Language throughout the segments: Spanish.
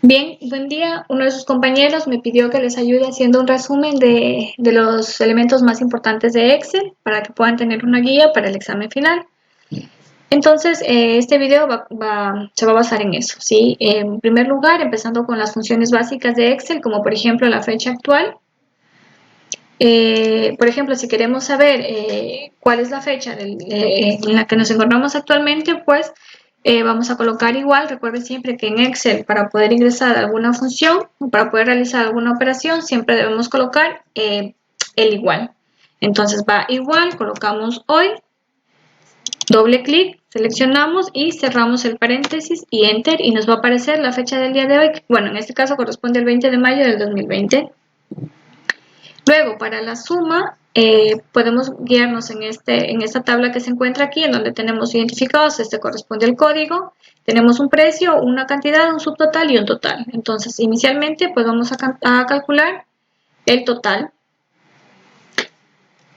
Bien, buen día. Uno de sus compañeros me pidió que les ayude haciendo un resumen de los elementos más importantes de Excel para que puedan tener una guía para el examen final. Entonces, este video se va a basar en eso, ¿sí? En primer lugar, empezando con las funciones básicas de Excel, como por ejemplo la fecha actual. Por ejemplo, si queremos saber cuál es la fecha en la que nos encontramos actualmente, pues vamos a colocar igual. Recuerden siempre que en Excel, para poder ingresar alguna función o para poder realizar alguna operación, siempre debemos colocar el igual. Entonces va igual, colocamos hoy, doble clic, seleccionamos y cerramos el paréntesis y Enter, y nos va a aparecer la fecha del día de hoy. Bueno, en este caso corresponde al 20 de mayo del 2020. Luego, para la suma, podemos guiarnos en esta tabla que se encuentra aquí, en donde tenemos identificados. Este corresponde al código. Tenemos un precio, una cantidad, un subtotal y un total. Entonces, inicialmente, pues vamos a calcular el total.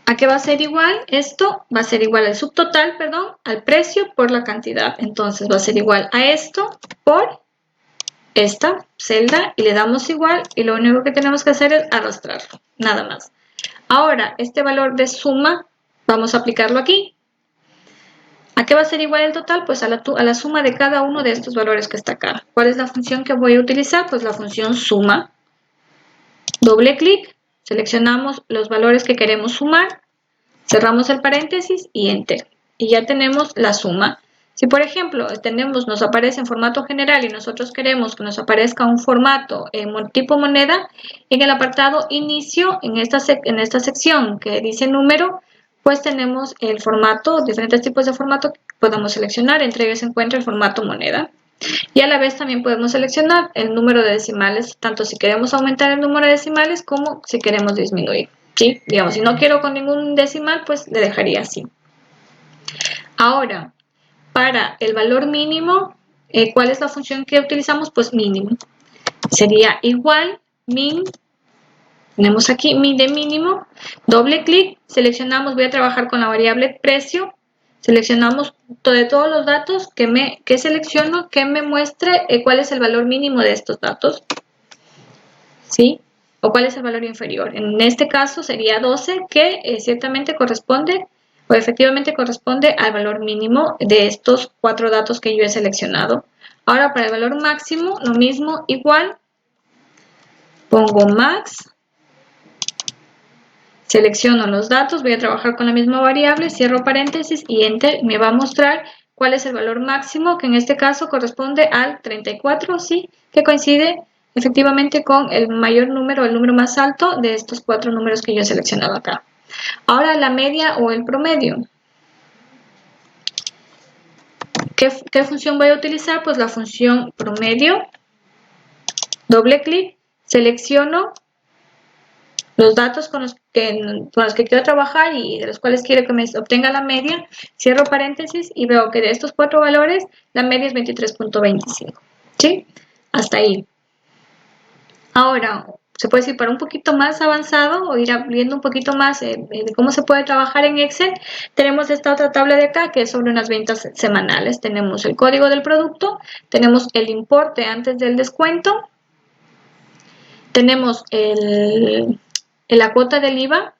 ¿A qué va a ser igual? Esto va a ser igual al subtotal, perdón, al precio por la cantidad. Entonces, va a ser igual a esto por esta celda, y le damos igual, y lo único que tenemos que hacer es arrastrarlo, nada más. Ahora, este valor de suma, vamos a aplicarlo aquí. ¿A qué va a ser igual el total? Pues a la suma de cada uno de estos valores que está acá. ¿Cuál es la función que voy a utilizar? Pues la función suma. Doble clic, seleccionamos los valores que queremos sumar, cerramos el paréntesis y Enter. Y ya tenemos la suma. Si, por ejemplo, nos aparece en formato general y nosotros queremos que nos aparezca un formato tipo moneda, en el apartado inicio, en esta sección que dice número, pues tenemos el formato, diferentes tipos de formato que podemos seleccionar. Entre ellos se encuentra el formato moneda. Y a la vez también podemos seleccionar el número de decimales, tanto si queremos aumentar el número de decimales como si queremos disminuir. ¿Sí? Digamos, si no quiero con ningún decimal, pues le dejaría así. Ahora, para el valor mínimo, ¿cuál es la función que utilizamos? Pues mínimo. Sería igual min, tenemos aquí min de mínimo, doble clic, seleccionamos, voy a trabajar con la variable precio, seleccionamos de todos los datos que selecciono, que me muestre cuál es el valor mínimo de estos datos, ¿sí? O cuál es el valor inferior. En este caso sería 12, que ciertamente corresponde o efectivamente corresponde al valor mínimo de estos 4 datos que yo he seleccionado. Ahora, para el valor máximo, lo mismo, igual, pongo max, selecciono los datos, voy a trabajar con la misma variable, cierro paréntesis y Enter. Me va a mostrar cuál es el valor máximo, que en este caso corresponde al 34, ¿sí? Que coincide efectivamente con el mayor número, el número más alto de estos 4 números que yo he seleccionado acá. Ahora, la media o el promedio. ¿Qué función voy a utilizar? Pues la función promedio. Doble clic, selecciono los datos con los que quiero trabajar y de los cuales quiero que me obtenga la media, cierro paréntesis y veo que de estos 4 valores, la media es 23.25. ¿Sí? Hasta ahí. Ahora, se puede decir para un poquito más avanzado o ir viendo un poquito más de cómo se puede trabajar en Excel, tenemos esta otra tabla de acá que es sobre unas ventas semanales. Tenemos el código del producto, tenemos el importe antes del descuento, tenemos la cuota del IVA,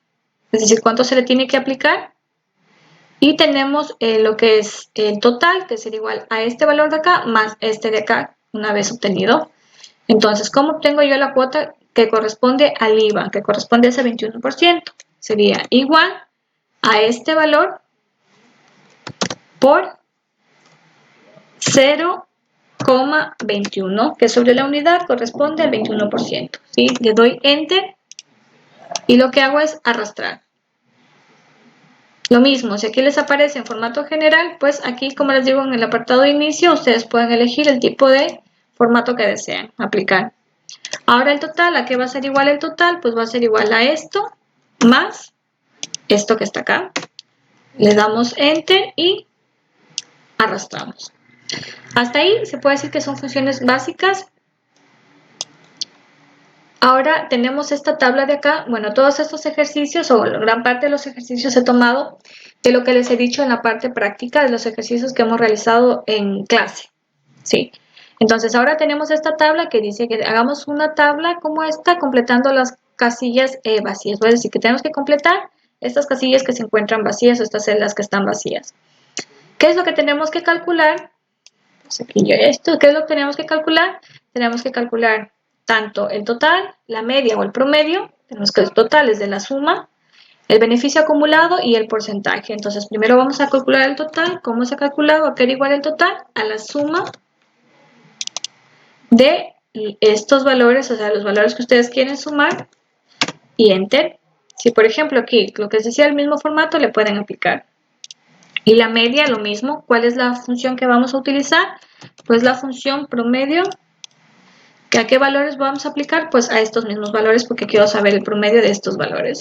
es decir, cuánto se le tiene que aplicar, y tenemos lo que es el total, que sería igual a este valor de acá más este de acá, una vez obtenido. Entonces, ¿cómo obtengo yo la cuota que corresponde al IVA, que corresponde a ese 21%? Sería igual a este valor por 0,21, que sobre la unidad corresponde al 21%. ¿Sí? Le doy Enter y lo que hago es arrastrar. Lo mismo, si aquí les aparece en formato general, pues aquí, como les digo, en el apartado de inicio, ustedes pueden elegir el tipo de formato que desean aplicar. Ahora el total, ¿a qué va a ser igual el total? Pues va a ser igual a esto más esto que está acá. Le damos Enter y arrastramos. Hasta ahí se puede decir que son funciones básicas. Ahora tenemos esta tabla de acá. Bueno, todos estos ejercicios o gran parte de los ejercicios he tomado de lo que les he dicho en la parte práctica de los ejercicios que hemos realizado en clase. ¿Sí? Entonces ahora tenemos esta tabla que dice que hagamos una tabla como esta completando las casillas vacías. Es decir, que tenemos que completar estas casillas que se encuentran vacías o estas celdas que están vacías. ¿Qué es lo que tenemos que calcular? Pues aquí yo esto, ¿qué es lo que tenemos que calcular? Tenemos que calcular tanto el total, la media o el promedio. Tenemos que el total es de la suma, el beneficio acumulado y el porcentaje. Entonces primero vamos a calcular el total. ¿Cómo se ha calculado? ¿A qué era igual el total? A la suma de estos valores, o sea, los valores que ustedes quieren sumar, y enter. Si por ejemplo aquí lo que les decía el mismo formato, le pueden aplicar. Y la media lo mismo. ¿Cuál es la función que vamos a utilizar? Pues la función promedio. ¿A qué valores vamos a aplicar? Pues a estos mismos valores, porque quiero saber el promedio de estos valores.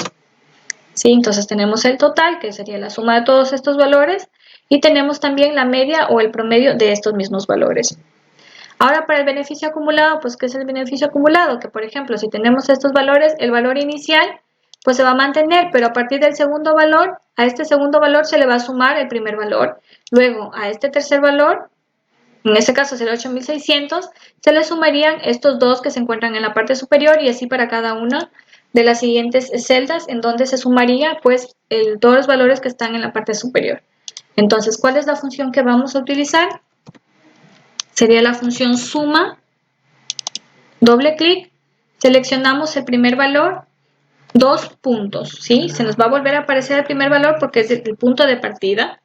¿Sí? Entonces tenemos el total, que sería la suma de todos estos valores, y tenemos también la media o el promedio de estos mismos valores. Ahora para el beneficio acumulado, pues ¿qué es el beneficio acumulado? Que por ejemplo, si tenemos estos valores, el valor inicial pues se va a mantener, pero a partir del segundo valor, a este segundo valor se le va a sumar el primer valor. Luego a este tercer valor, en este caso será 8600, se le sumarían estos dos que se encuentran en la parte superior y así para cada una de las siguientes celdas en donde se sumaría pues todos los valores que están en la parte superior. Entonces, ¿cuál es la función que vamos a utilizar? Sería la función suma, doble clic, seleccionamos el primer valor, 2 puntos, ¿sí? Se nos va a volver a aparecer el primer valor porque es el punto de partida.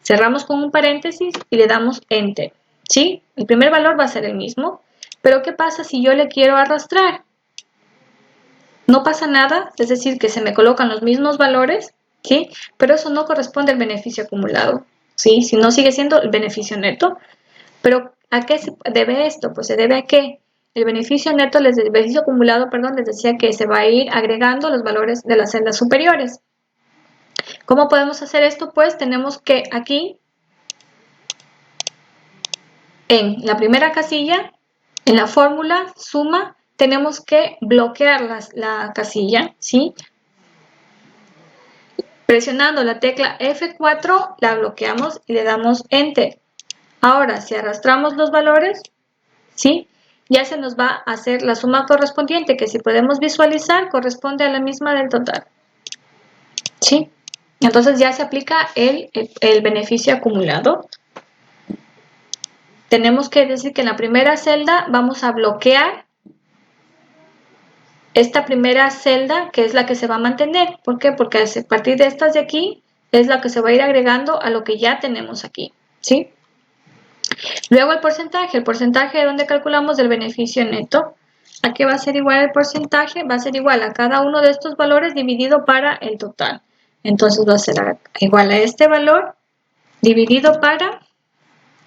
Cerramos con un paréntesis y le damos Enter, ¿sí? El primer valor va a ser el mismo, pero ¿qué pasa si yo le quiero arrastrar? No pasa nada, es decir, que se me colocan los mismos valores, ¿sí? Pero eso no corresponde al beneficio acumulado, ¿sí? Si no sigue siendo el beneficio neto. Pero ¿a qué se debe esto? Pues se debe a que el beneficio neto, el beneficio acumulado, perdón, les decía que se va a ir agregando los valores de las celdas superiores. ¿Cómo podemos hacer esto? Pues tenemos que aquí, en la primera casilla, en la fórmula suma, tenemos que bloquear la casilla, ¿sí? Presionando la tecla F4 la bloqueamos y le damos Enter. Ahora, si arrastramos los valores, ¿sí? Ya se nos va a hacer la suma correspondiente, que si podemos visualizar, corresponde a la misma del total. ¿Sí? Entonces ya se aplica el beneficio acumulado. Tenemos que decir que en la primera celda vamos a bloquear esta primera celda, que es la que se va a mantener. ¿Por qué? Porque a partir de estas de aquí, es la que se va a ir agregando a lo que ya tenemos aquí. ¿Sí? Luego el porcentaje de donde calculamos el beneficio neto. ¿A qué va a ser igual el porcentaje? Va a ser igual a cada uno de estos valores dividido para el total. Entonces va a ser igual a este valor dividido para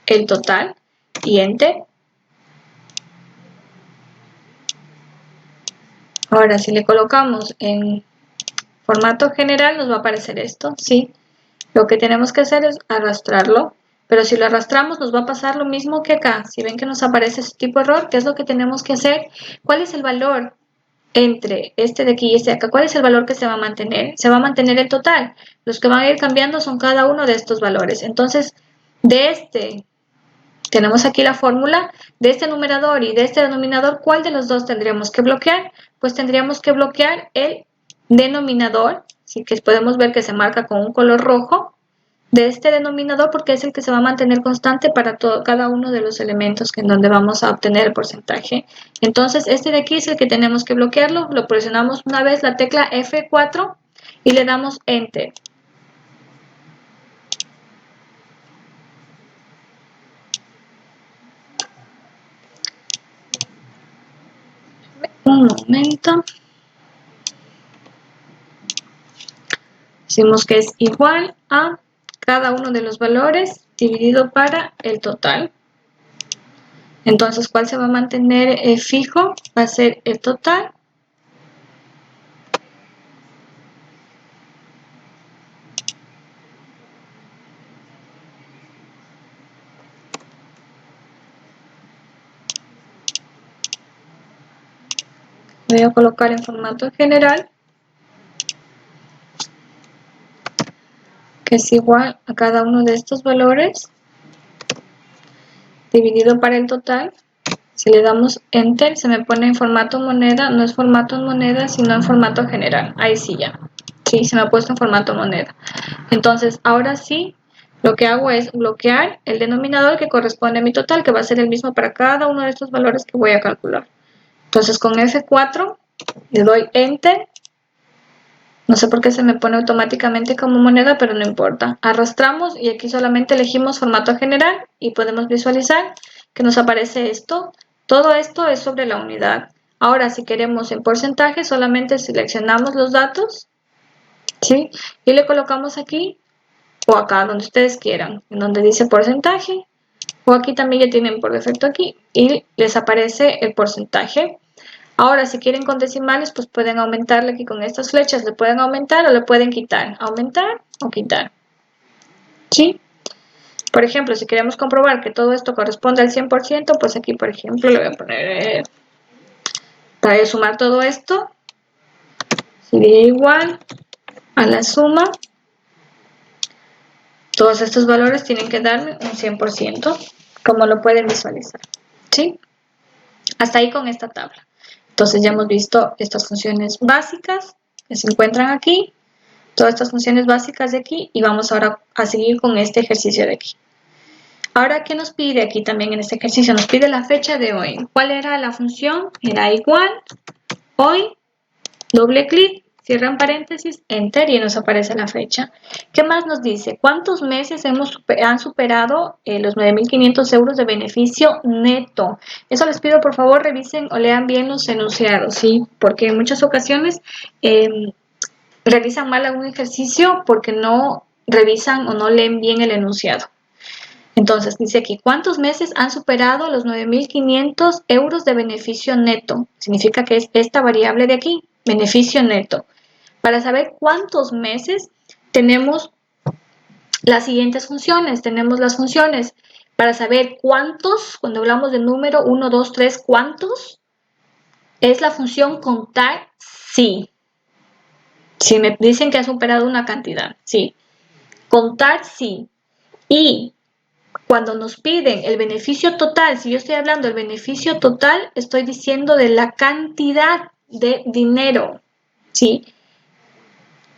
el total y Enter. Ahora si le colocamos en formato general nos va a aparecer esto, ¿sí? Lo que tenemos que hacer es arrastrarlo. Pero si lo arrastramos nos va a pasar lo mismo que acá. Si ven que nos aparece este tipo de error, ¿qué es lo que tenemos que hacer? ¿Cuál es el valor entre este de aquí y este de acá? ¿Cuál es el valor que se va a mantener? Se va a mantener el total. Los que van a ir cambiando son cada uno de estos valores. Entonces, de este, tenemos aquí la fórmula, de este numerador y de este denominador, ¿cuál de los dos tendríamos que bloquear? Pues tendríamos que bloquear el denominador, ¿sí? Que podemos ver que se marca con un color rojo, de este denominador porque es el que se va a mantener constante para cada uno de los elementos en donde vamos a obtener el porcentaje. Entonces este de aquí es el que tenemos que bloquearlo, lo presionamos una vez la tecla F4 y le damos Enter. Un momento. Decimos que es igual a cada uno de los valores dividido para el total. Entonces, ¿cuál se va a mantener fijo? Va a ser el total. Voy a colocar en formato general, que es igual a cada uno de estos valores dividido para el total. Si le damos Enter, se me pone en formato moneda. No es formato en moneda, sino en formato general. Ahí sí ya. Sí, se me ha puesto en formato moneda. Entonces, ahora sí, lo que hago es bloquear el denominador que corresponde a mi total, que va a ser el mismo para cada uno de estos valores que voy a calcular. Entonces, con F4 le doy Enter. No sé por qué se me pone automáticamente como moneda, pero no importa. Arrastramos y aquí solamente elegimos formato general y podemos visualizar que nos aparece esto. Todo esto es sobre la unidad. Ahora, si queremos en porcentaje, solamente seleccionamos los datos, ¿sí? Y le colocamos aquí o acá, donde ustedes quieran, en donde dice porcentaje. O aquí también ya tienen por defecto aquí y les aparece el porcentaje. Ahora, si quieren con decimales, pues pueden aumentarle aquí con estas flechas. Le pueden aumentar o le pueden quitar. Aumentar o quitar. ¿Sí? Por ejemplo, si queremos comprobar que todo esto corresponde al 100%, pues aquí, por ejemplo, le voy a poner... para sumar todo esto, sería igual a la suma. Todos estos valores tienen que darme un 100%, como lo pueden visualizar. ¿Sí? Hasta ahí con esta tabla. Entonces ya hemos visto estas funciones básicas que se encuentran aquí, todas estas funciones básicas de aquí, y vamos ahora a seguir con este ejercicio de aquí. Ahora, ¿qué nos pide aquí también en este ejercicio? Nos pide la fecha de hoy. ¿Cuál era la función? Era igual, hoy, doble clic, cierran paréntesis, enter y nos aparece la fecha. ¿Qué más nos dice? ¿Cuántos meses han superado los 9.500 euros de beneficio neto? Eso les pido, por favor, revisen o lean bien los enunciados, ¿sí? Porque en muchas ocasiones realizan mal algún ejercicio porque no revisan o no leen bien el enunciado. Entonces, dice aquí, ¿cuántos meses han superado los 9.500 euros de beneficio neto? Significa que es esta variable de aquí, beneficio neto. Para saber cuántos meses tenemos las siguientes funciones. Tenemos las funciones para saber cuántos, cuando hablamos del número 1, 2, 3, ¿cuántos? Es la función contar sí. Si me dicen que ha superado una cantidad, sí. Contar sí. Y cuando nos piden el beneficio total, si yo estoy hablando del beneficio total, estoy diciendo de la cantidad de dinero, ¿sí?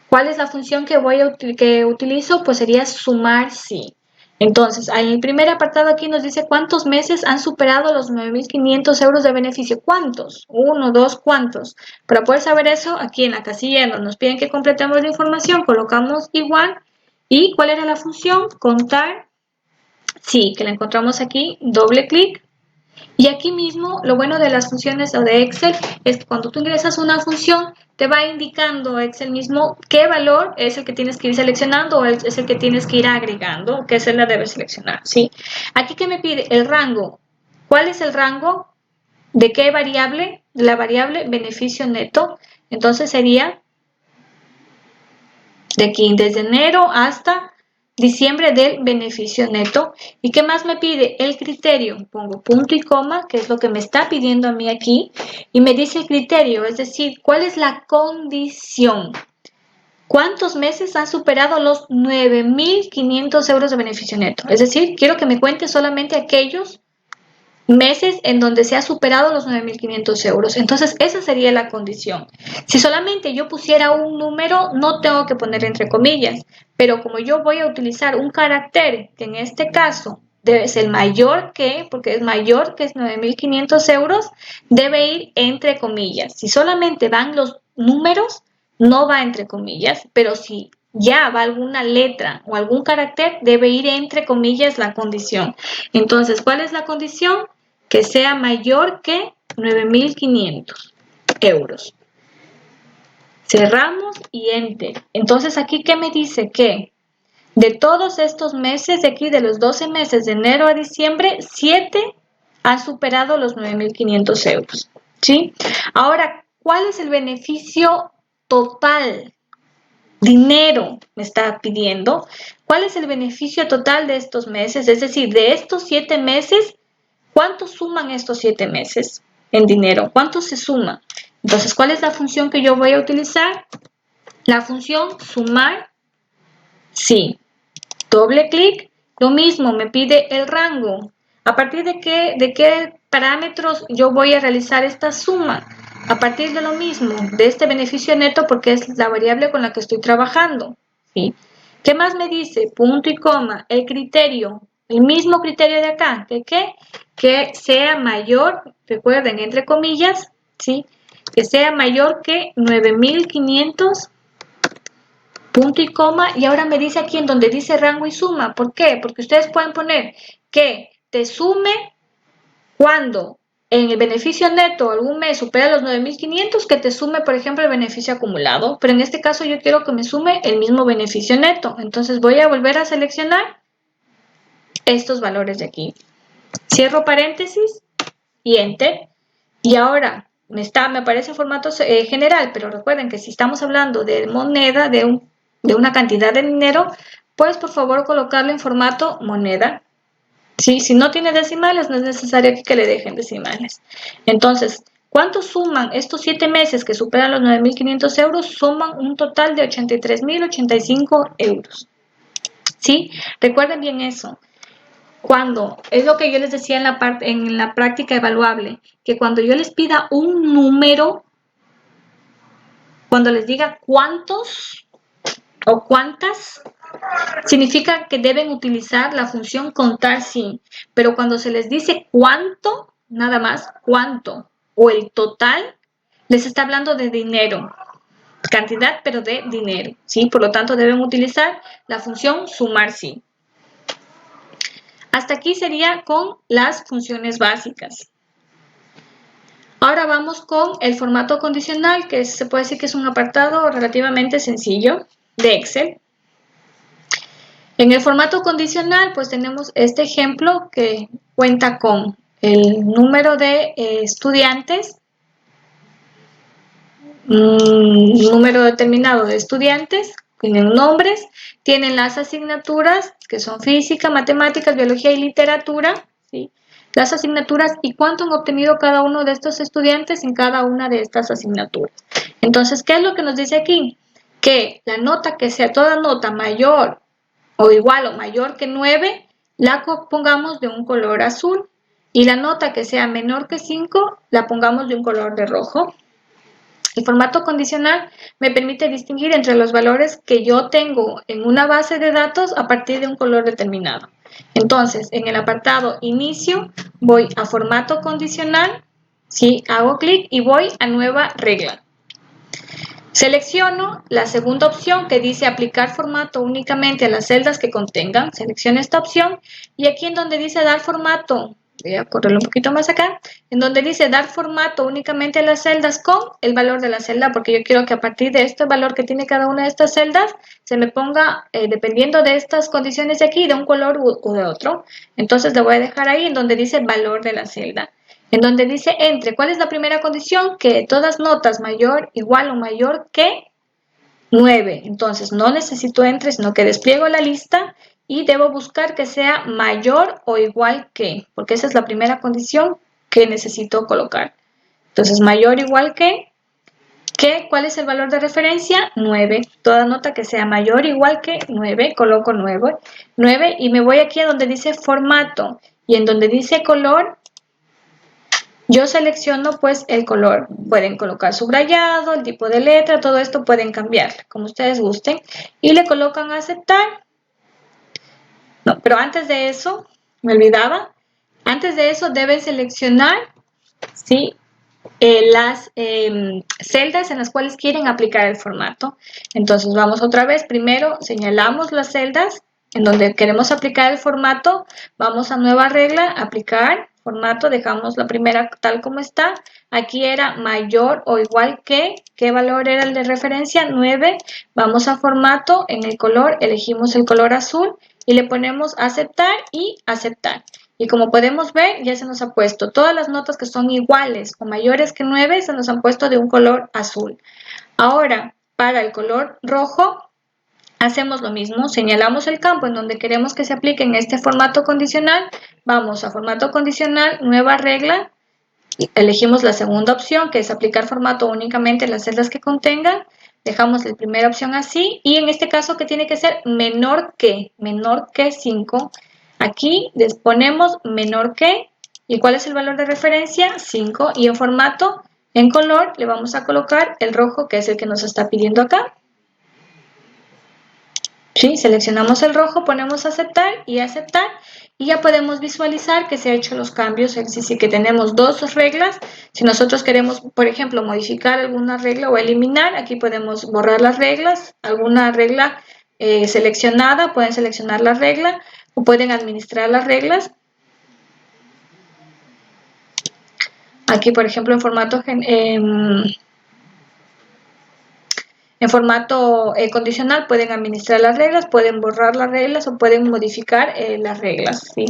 ¿Cuál es la función que utilizo? Pues sería sumar sí. Entonces, en el primer apartado aquí nos dice cuántos meses han superado los 9.500 euros de beneficio. ¿Cuántos? 1, 2, ¿cuántos? Para poder saber eso, aquí en la casilla donde nos piden que completemos la información, colocamos igual. ¿Y cuál era la función? Contar sí, que la encontramos aquí, doble clic. Y aquí mismo, lo bueno de las funciones o de Excel es que cuando tú ingresas una función, te va indicando Excel mismo qué valor es el que tienes que ir seleccionando o es el que tienes que ir agregando, qué celda debes seleccionar, ¿sí? Aquí que me pide el rango. ¿Cuál es el rango? ¿De qué variable? La variable beneficio neto. Entonces sería de aquí, desde enero hasta diciembre del beneficio neto. ¿Y qué más me pide? El criterio. Pongo punto y coma, que es lo que me está pidiendo a mí aquí. Y me dice el criterio, es decir, ¿cuál es la condición? ¿Cuántos meses han superado los 9.500 euros de beneficio neto? Es decir, quiero que me cuente solamente aquellos meses en donde se ha superado los 9.500 euros. Entonces, esa sería la condición. Si solamente yo pusiera un número, no tengo que poner entre comillas, pero como yo voy a utilizar un carácter, que en este caso debe ser mayor que, porque es mayor que 9.500 euros, debe ir entre comillas. Si solamente van los números, no va entre comillas, pero si ya va alguna letra o algún carácter, debe ir entre comillas la condición. Entonces, ¿cuál es la condición? Que sea mayor que 9.500 euros. Cerramos y enter. Entonces, aquí, ¿qué me dice? Que de todos estos meses, de aquí de los 12 meses de enero a diciembre, 7 han superado los 9.500 euros. ¿Sí? Ahora, ¿cuál es el beneficio total? Dinero me está pidiendo. ¿Cuál es el beneficio total de estos meses? Es decir, de estos 7 meses, ¿cuánto suman estos 7 meses en dinero? ¿Cuánto se suma? Entonces, ¿cuál es la función que yo voy a utilizar? La función sumar sí. Doble clic. Lo mismo, me pide el rango. ¿A partir de qué parámetros yo voy a realizar esta suma? A partir de lo mismo, de este beneficio neto, porque es la variable con la que estoy trabajando, ¿sí? ¿Qué más me dice? Punto y coma, el criterio, el mismo criterio de acá, ¿de qué? Que sea mayor, recuerden, entre comillas, ¿sí? Que sea mayor que 9.500, punto y coma, y ahora me dice aquí en donde dice rango y suma. ¿Por qué? Porque ustedes pueden poner que te sume cuando en el beneficio neto algún mes supera los 9.500, que te sume, por ejemplo, el beneficio acumulado. Pero en este caso yo quiero que me sume el mismo beneficio neto. Entonces voy a volver a seleccionar estos valores de aquí. Cierro paréntesis y Enter. Y ahora me aparece en formato general, pero recuerden que si estamos hablando de moneda, de una cantidad de dinero, pues por favor colocarlo en formato moneda. ¿Sí? Si no tiene decimales, no es necesario que le dejen decimales. Entonces, ¿cuánto suman estos 7 meses que superan los 9.500 euros? Suman un total de 83.085 euros. ¿Sí? Recuerden bien eso. Cuando, es lo que yo les decía en la práctica evaluable, que cuando yo les pida un número, cuando les diga cuántos o cuántas, significa que deben utilizar la función contar sin, pero cuando se les dice cuánto, nada más, cuánto, o el total, les está hablando de dinero, cantidad, pero de dinero, ¿sí? Por lo tanto, deben utilizar la función sumar sin. Hasta aquí sería con las funciones básicas. Ahora vamos con el formato condicional, que se puede decir que es un apartado relativamente sencillo de Excel. En el formato condicional, pues tenemos este ejemplo que cuenta con el número de estudiantes, un número determinado de estudiantes, tienen nombres, tienen las asignaturas que son física, matemáticas, biología y literatura, ¿sí? Las asignaturas y cuánto han obtenido cada uno de estos estudiantes en cada una de estas asignaturas. Entonces, ¿qué es lo que nos dice aquí? Que la nota que sea toda nota mayor o igual o mayor que 9, la pongamos de un color azul, y la nota que sea menor que 5 la pongamos de un color de rojo. El formato condicional me permite distinguir entre los valores que yo tengo en una base de datos a partir de un color determinado. Entonces, en el apartado inicio, voy a formato condicional, ¿sí? Hago clic y voy a nueva regla. Selecciono la segunda opción que dice aplicar formato únicamente a las celdas que contengan. Selecciono esta opción y aquí en donde dice dar formato, voy a correrlo un poquito más acá, en donde dice dar formato únicamente a las celdas con el valor de la celda, porque yo quiero que a partir de este valor que tiene cada una de estas celdas, se me ponga, dependiendo de estas condiciones de aquí, de un color u de otro. Entonces le voy a dejar ahí en donde dice valor de la celda. En donde dice entre, ¿cuál es la primera condición? Que todas notas mayor, igual o mayor que 9. Entonces no necesito entre, sino que despliego la lista y debo buscar que sea mayor o igual que, porque esa es la primera condición que necesito colocar. Entonces mayor o igual que, ¿cuál es el valor de referencia? 9. Toda nota que sea mayor o igual que 9, coloco 9 y me voy aquí a donde dice formato y en donde dice color, yo selecciono pues el color, pueden colocar subrayado, el tipo de letra, todo esto pueden cambiar, como ustedes gusten, y le colocan aceptar. No, pero antes de eso, me olvidaba, antes de eso deben seleccionar, ¿sí? Las celdas en las cuales quieren aplicar el formato. Entonces vamos otra vez, primero señalamos las celdas en donde queremos aplicar el formato, vamos a nueva regla, aplicar formato, dejamos la primera tal como está, aquí era mayor o igual que, ¿qué valor era el de referencia? 9, vamos a formato, en el color elegimos el color azul y le ponemos aceptar y aceptar. Y como podemos ver, ya se nos ha puesto todas las notas que son iguales o mayores que 9, se nos han puesto de un color azul. Ahora, para el color rojo, hacemos lo mismo, señalamos el campo en donde queremos que se aplique en este formato condicional, vamos a formato condicional, nueva regla, elegimos la segunda opción que es aplicar formato únicamente en las celdas que contengan, dejamos la primera opción así y en este caso que tiene que ser menor que 5, Aquí les ponemos menor que, ¿y cuál es el valor de referencia? 5, y en formato, en color, le vamos a colocar el rojo, que es el que nos está pidiendo acá. ¿Sí? Seleccionamos el rojo, ponemos aceptar, y ya podemos visualizar que se han hecho los cambios. Es decir, que tenemos dos reglas. Si nosotros queremos, por ejemplo, modificar alguna regla o eliminar, aquí podemos borrar las reglas, alguna regla seleccionada, pueden seleccionar la regla o pueden administrar las reglas. Aquí, por ejemplo, en formato condicional pueden administrar las reglas, pueden borrar las reglas o pueden modificar las reglas, ¿sí?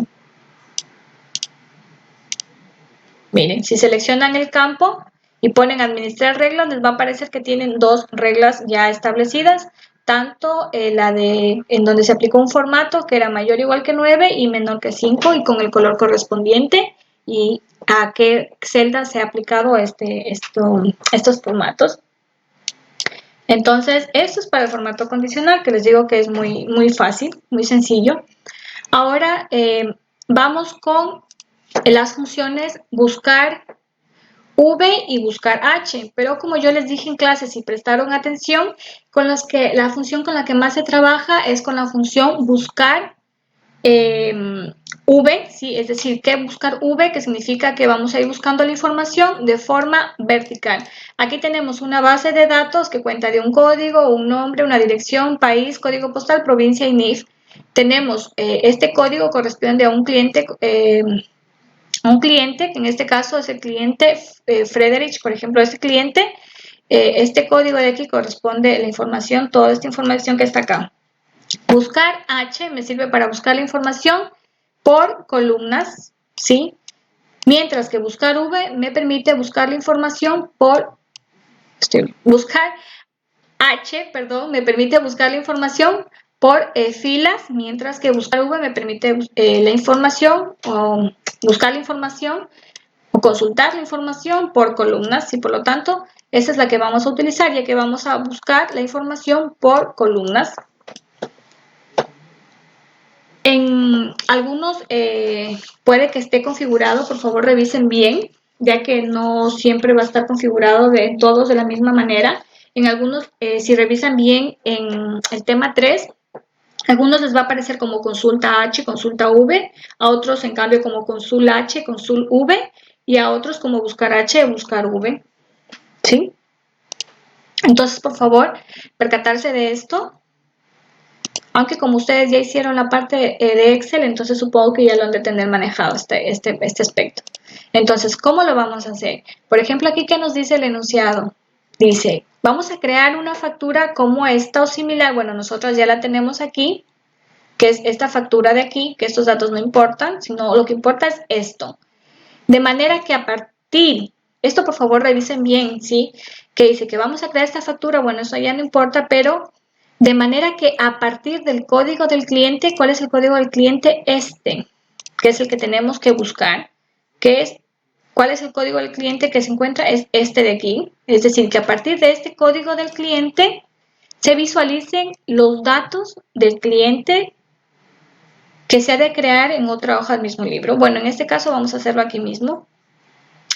Miren, si seleccionan el campo y ponen administrar reglas, les va a aparecer que tienen dos reglas ya establecidas, tanto la en donde se aplicó un formato que era mayor o igual que 9 y menor que 5 y con el color correspondiente, y a qué celda se ha aplicado estos formatos. Entonces, esto es para el formato condicional, que les digo que es muy, muy fácil, muy sencillo. Ahora vamos con las funciones buscar V y buscar H, pero como yo les dije en clase, si prestaron atención, la función con la que más se trabaja es con la función buscar V, ¿sí? Es decir, que buscar V, que significa que vamos a ir buscando la información de forma vertical. Aquí tenemos una base de datos que cuenta de un código, un nombre, una dirección, país, código postal, provincia y NIF. Tenemos este código corresponde a un cliente, que en este caso es el cliente Frederich, por ejemplo, este cliente, este código de aquí corresponde a la información, toda esta información que está acá. Buscar H me sirve para buscar la información por columnas, ¿sí? Mientras que buscar V me permite buscar la información buscar H, perdón, me permite buscar la información por filas, mientras que buscar V me permite la información o buscar la información o consultar la información por columnas, y por lo tanto, esa es la que vamos a utilizar, ya que vamos a buscar la información por columnas. En algunos puede que esté configurado, por favor revisen bien, ya que no siempre va a estar configurado de todos de la misma manera. En algunos, si revisan bien en el tema 3, a algunos les va a aparecer como consulta H, consulta V, a otros en cambio como consul H, consul V, y a otros como buscar H, buscar V, ¿sí? Entonces, por favor, percatarse de esto. Aunque como ustedes ya hicieron la parte de Excel, entonces supongo que ya lo han de tener manejado este aspecto. Entonces, ¿cómo lo vamos a hacer? Por ejemplo, aquí, ¿qué nos dice el enunciado? Dice, vamos a crear una factura como esta o similar. Bueno, nosotros ya la tenemos aquí, que es esta factura de aquí, que estos datos no importan, sino lo que importa es esto. De manera que a partir, esto por favor revisen bien, ¿sí? Que dice que vamos a crear esta factura, bueno, eso ya no importa, pero de manera que a partir del código del cliente, ¿cuál es el código del cliente? Este, que es el que tenemos que buscar, ¿cuál es el código del cliente que se encuentra? Es este de aquí, es decir, que a partir de este código del cliente se visualicen los datos del cliente que se ha de crear en otra hoja del mismo libro. Bueno, en este caso vamos a hacerlo aquí mismo.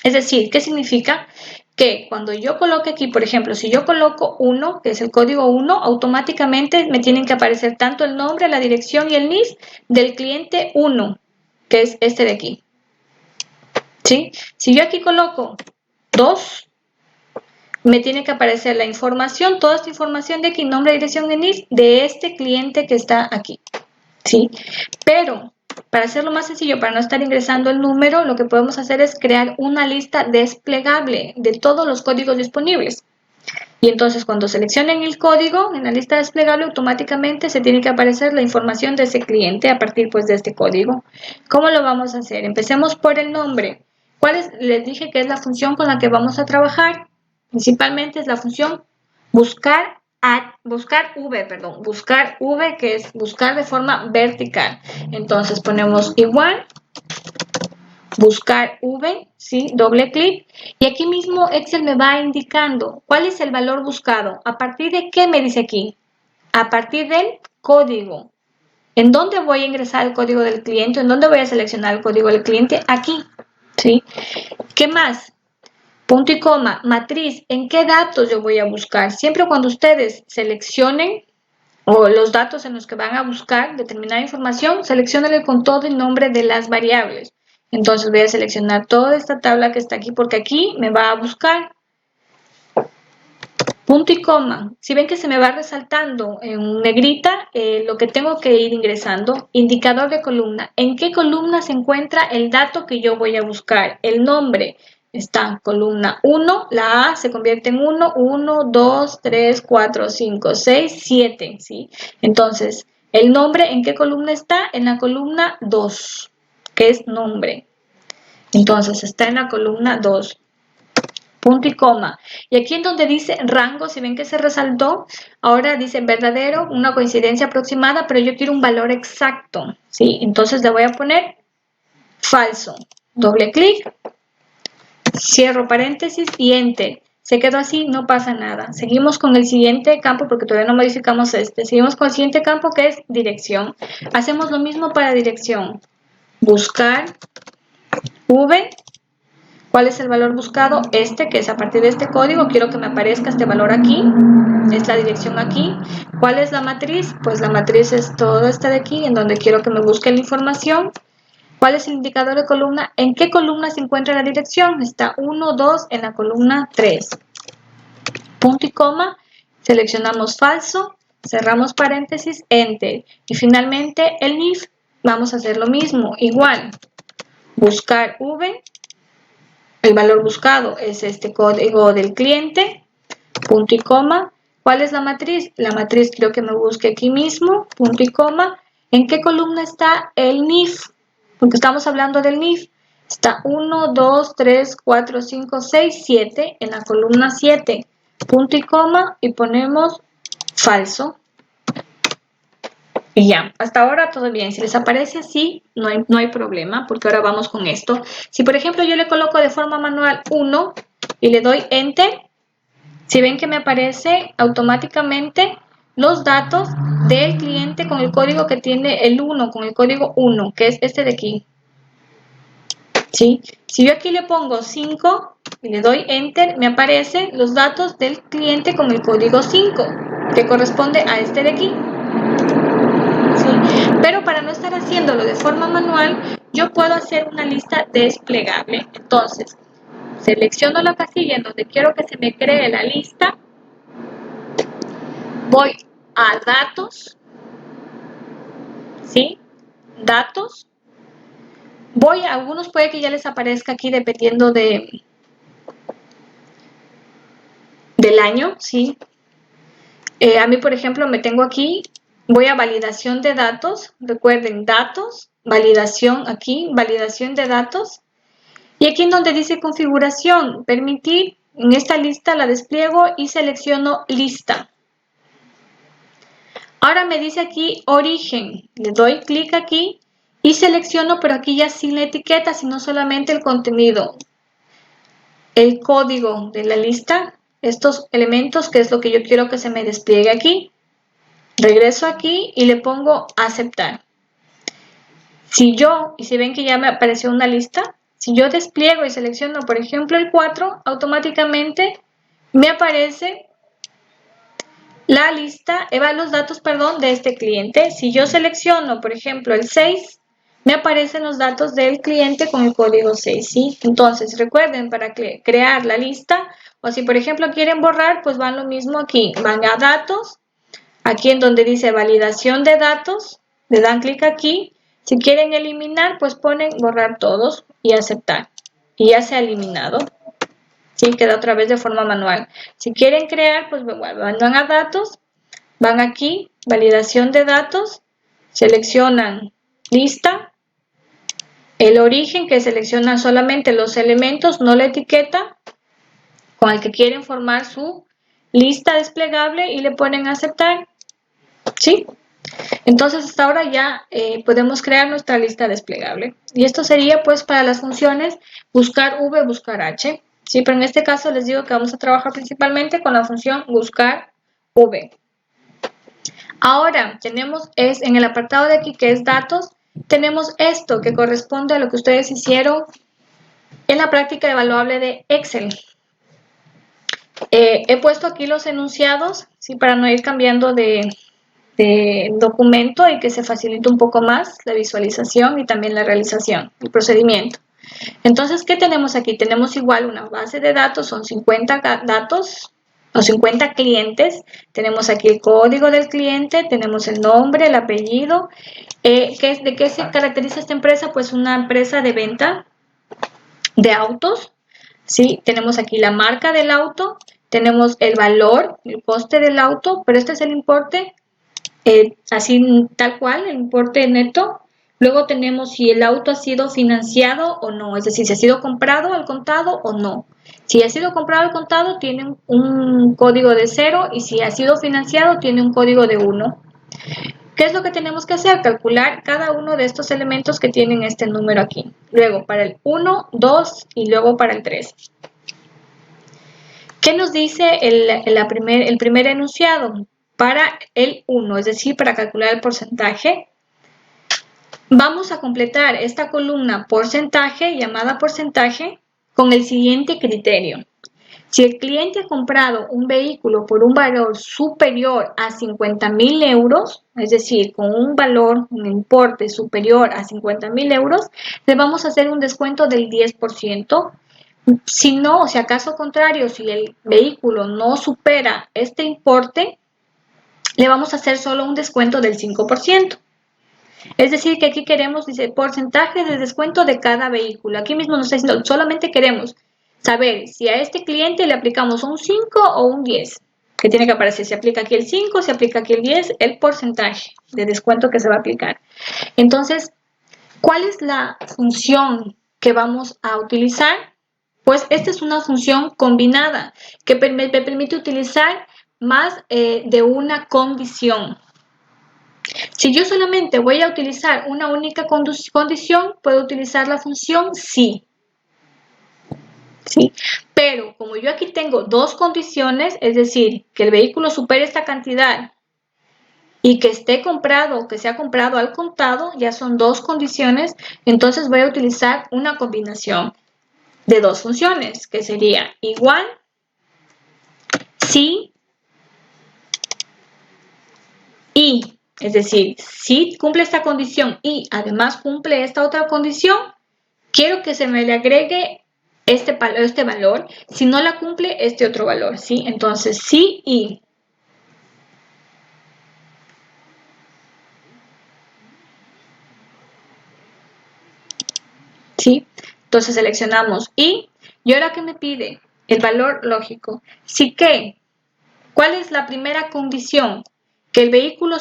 Es decir, ¿qué significa? Que cuando yo coloque aquí, por ejemplo, si yo coloco 1, que es el código 1, automáticamente me tienen que aparecer tanto el nombre, la dirección y el NIF del cliente 1, que es este de aquí. ¿Sí? Si yo aquí coloco 2, me tiene que aparecer la información, toda esta información de aquí, nombre, dirección y NIF de este cliente que está aquí. ¿Sí? Pero para hacerlo más sencillo, para no estar ingresando el número, lo que podemos hacer es crear una lista desplegable de todos los códigos disponibles. Y entonces cuando seleccionen el código en la lista desplegable, automáticamente se tiene que aparecer la información de ese cliente a partir pues de este código. ¿Cómo lo vamos a hacer? Empecemos por el nombre. Les dije que es la función con la que vamos a trabajar. Principalmente es la función buscar V, que es buscar de forma vertical. Entonces ponemos igual, buscar V, ¿sí? Doble clic. Y aquí mismo Excel me va indicando cuál es el valor buscado. ¿A partir de qué me dice aquí? A partir del código. ¿En dónde voy a ingresar el código del cliente? ¿En dónde voy a seleccionar el código del cliente? Aquí, ¿sí? ¿Qué más? Punto y coma, matriz, ¿en qué datos yo voy a buscar? Siempre cuando ustedes seleccionen o los datos en los que van a buscar determinada información, selecciónenle con todo el nombre de las variables. Entonces voy a seleccionar toda esta tabla que está aquí porque aquí me va a buscar. Punto y coma. Si ven que se me va resaltando en negrita lo que tengo que ir ingresando, indicador de columna. ¿En qué columna se encuentra el dato que yo voy a buscar? El nombre está en columna 1, la A se convierte en 1, 1, 2, 3, 4, 5, 6, 7, ¿sí? Entonces, ¿el nombre en qué columna está? En la columna 2, que es nombre. Entonces, está en la columna 2. Punto y coma. Y aquí en donde dice rango, si ven que se resaltó, ahora dice verdadero, una coincidencia aproximada, pero yo quiero un valor exacto, ¿sí? Entonces le voy a poner falso. Doble clic, cierro paréntesis y enter. Se quedó así, no pasa nada. Seguimos con el siguiente campo porque todavía no modificamos este. Seguimos con el siguiente campo que es dirección. Hacemos lo mismo para dirección. Buscar, V. ¿Cuál es el valor buscado? Este, que es a partir de este código. Quiero que me aparezca este valor aquí. Es la dirección aquí. ¿Cuál es la matriz? Pues la matriz es todo esta de aquí, en donde quiero que me busque la información. ¿Cuál es el indicador de columna? ¿En qué columna se encuentra la dirección? Está 1, 2 en la columna 3. Punto y coma. Seleccionamos falso. Cerramos paréntesis, enter. Y finalmente el if. Vamos a hacer lo mismo. Igual. Buscar V. El valor buscado es este código del cliente, punto y coma. ¿Cuál es la matriz? La matriz quiero que me busque aquí mismo, punto y coma. ¿En qué columna está el NIF? Porque estamos hablando del NIF. Está 1, 2, 3, 4, 5, 6, 7 en la columna 7, punto y coma, y ponemos falso. Y ya, hasta ahora todo bien. Si les aparece así, no hay problema, porque ahora vamos con esto. Si por ejemplo yo le coloco de forma manual 1 y le doy Enter, si ven que me aparece automáticamente los datos del cliente con el código que tiene el 1, con el código 1, que es este de aquí. ¿Sí? Si yo aquí le pongo 5 y le doy Enter, me aparecen los datos del cliente con el código 5, que corresponde a este de aquí. Pero para no estar haciéndolo de forma manual, yo puedo hacer una lista desplegable. Entonces, selecciono la casilla en donde quiero que se me cree la lista, voy a datos, ¿sí? Datos, voy a algunos, puede que ya les aparezca aquí dependiendo del año, ¿sí? A mí, por ejemplo, me tengo aquí, voy a validación de datos, recuerden, datos, validación aquí, validación de datos. Y aquí en donde dice configuración, permitir, en esta lista la despliego y selecciono lista. Ahora me dice aquí origen, le doy clic aquí y selecciono, pero aquí ya sin la etiqueta, sino solamente el contenido. El código de la lista, estos elementos, que es lo que yo quiero que se me despliegue aquí. Regreso aquí y le pongo aceptar. Si ven que ya me apareció una lista, si yo despliego y selecciono, por ejemplo, el 4, automáticamente me aparece la lista, los datos, perdón, de este cliente. Si yo selecciono, por ejemplo, el 6, me aparecen los datos del cliente con el código 6, ¿sí? Entonces, recuerden, para crear la lista, o si, por ejemplo, quieren borrar, pues van lo mismo aquí. Van a datos, aquí en donde dice validación de datos, le dan clic aquí. Si quieren eliminar, pues ponen borrar todos y aceptar. Y ya se ha eliminado. Sí, queda otra vez de forma manual. Si quieren crear, pues van a datos, van aquí, validación de datos, seleccionan lista, el origen, que seleccionan solamente los elementos, no la etiqueta, con el que quieren formar su lista desplegable y le ponen aceptar. ¿Sí? Entonces hasta ahora ya podemos crear nuestra lista desplegable. Y esto sería pues para las funciones buscar V, buscar H. Sí, pero en este caso les digo que vamos a trabajar principalmente con la función buscar V. Ahora tenemos en el apartado de aquí que es datos, tenemos esto que corresponde a lo que ustedes hicieron en la práctica evaluable de Excel. He puesto aquí los enunciados, ¿sí? Para no ir cambiando de documento y que se facilite un poco más la visualización y también la realización, el procedimiento. Entonces, ¿qué tenemos aquí? Tenemos igual una base de datos, son 50 datos o 50 clientes. Tenemos aquí el código del cliente, tenemos el nombre, el apellido. ¿De qué se caracteriza esta empresa? Pues una empresa de venta de autos. ¿Sí? Tenemos aquí la marca del auto, tenemos el valor, el coste del auto, pero este es el importe, así tal cual, el importe neto. Luego tenemos si el auto ha sido financiado o no, es decir, si ha sido comprado al contado o no. Si ha sido comprado al contado, tiene un código de 0 y si ha sido financiado, tiene un código de 1. ¿Qué es lo que tenemos que hacer? Calcular cada uno de estos elementos que tienen este número aquí. Luego para el 1, 2 y luego para el 3. ¿Qué nos dice el primer enunciado? Para el 1, es decir, para calcular el porcentaje, vamos a completar esta columna porcentaje, llamada porcentaje, con el siguiente criterio. Si el cliente ha comprado un vehículo por un valor superior a 50.000 euros, es decir, con un valor, un importe superior a 50.000 euros, le vamos a hacer un descuento del 10%. Si no, si acaso contrario, si el vehículo no supera este importe, le vamos a hacer solo un descuento del 5%. Es decir, que aquí queremos, dice, porcentaje de descuento de cada vehículo. Aquí mismo nos está diciendo, solamente queremos saber si a este cliente le aplicamos un 5 o un 10. Que tiene que aparecer, si aplica aquí el 5, si aplica aquí el 10, el porcentaje de descuento que se va a aplicar. Entonces, ¿cuál es la función que vamos a utilizar? Pues esta es una función combinada que me permite utilizar más de una condición. Si yo solamente voy a utilizar una única condición, puedo utilizar la función si. ¿Sí? Pero como yo aquí tengo dos condiciones, es decir, que el vehículo supere esta cantidad y que esté comprado, que sea comprado al contado, ya son dos condiciones, entonces voy a utilizar una combinación de dos funciones, que sería igual si y. Es decir, si cumple esta condición y además cumple esta otra condición, quiero que se me le agregue este valor. Si no la cumple, este otro valor, ¿sí? Entonces, sí y. ¿Sí? Entonces seleccionamos y ahora que me pide el valor lógico. Sí que, ¿cuál es la primera condición? Que el vehículo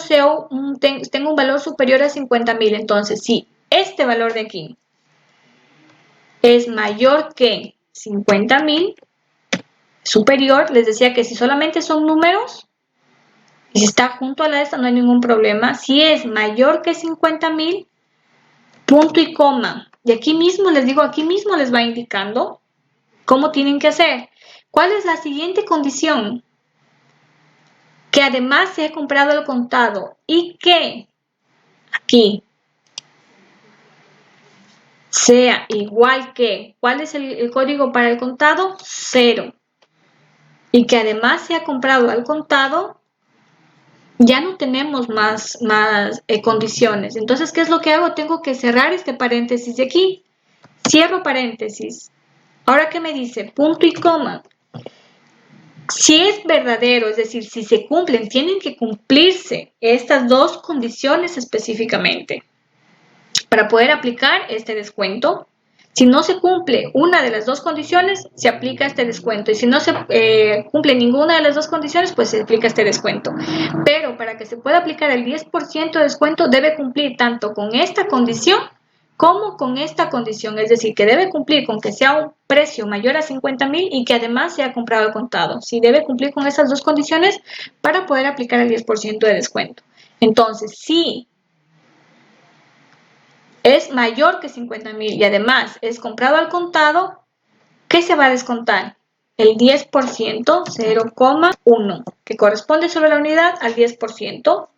tenga un valor superior a 50.000. Entonces, si este valor de aquí es mayor que 50.000, superior, les decía que si solamente son números, y si está junto a la esta no hay ningún problema. Si es mayor que 50.000, punto y coma. Y aquí mismo les digo, aquí mismo les va indicando cómo tienen que hacer. ¿Cuál es la siguiente condición? Que además se ha comprado al contado y que aquí sea igual que, ¿cuál es el código para el contado? 0. Y que además se ha comprado al contado, ya no tenemos más condiciones. Entonces, ¿qué es lo que hago? Tengo que cerrar este paréntesis de aquí. Cierro paréntesis. Ahora, ¿qué me dice? Punto y coma. Si es verdadero, es decir, si se cumplen, tienen que cumplirse estas dos condiciones específicamente para poder aplicar este descuento. Si no se cumple una de las dos condiciones, se aplica este descuento. Y si no se cumple ninguna de las dos condiciones, pues se aplica este descuento. Pero para que se pueda aplicar el 10% de descuento, debe cumplir tanto con esta condición como con esta condición. Es decir, que debe cumplir con que sea un precio mayor a 50.000 y que además sea comprado al contado. Sí, debe cumplir con esas dos condiciones para poder aplicar el 10% de descuento. Entonces, si es mayor que 50.000 y además es comprado al contado, ¿qué se va a descontar? El 10%, 0,1, que corresponde sobre la unidad al 10%.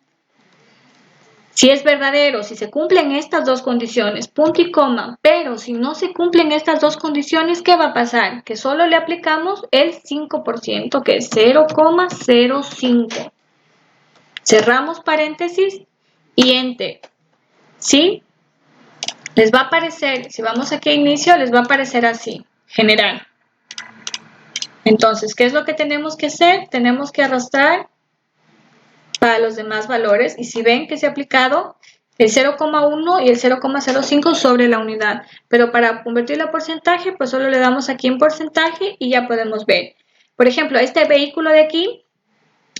Si es verdadero, si se cumplen estas dos condiciones, punto y coma, pero si no se cumplen estas dos condiciones, ¿qué va a pasar? Que solo le aplicamos el 5%, que es 0,05. Cerramos paréntesis y enter. ¿Sí? Les va a aparecer, si vamos aquí a inicio, les va a aparecer así, general. Entonces, ¿qué es lo que tenemos que hacer? Tenemos que arrastrar para los demás valores y si ven que se ha aplicado el 0,1 y el 0,05 sobre la unidad, pero para convertirlo a porcentaje pues solo le damos aquí en porcentaje y ya podemos ver. Por ejemplo, este vehículo de aquí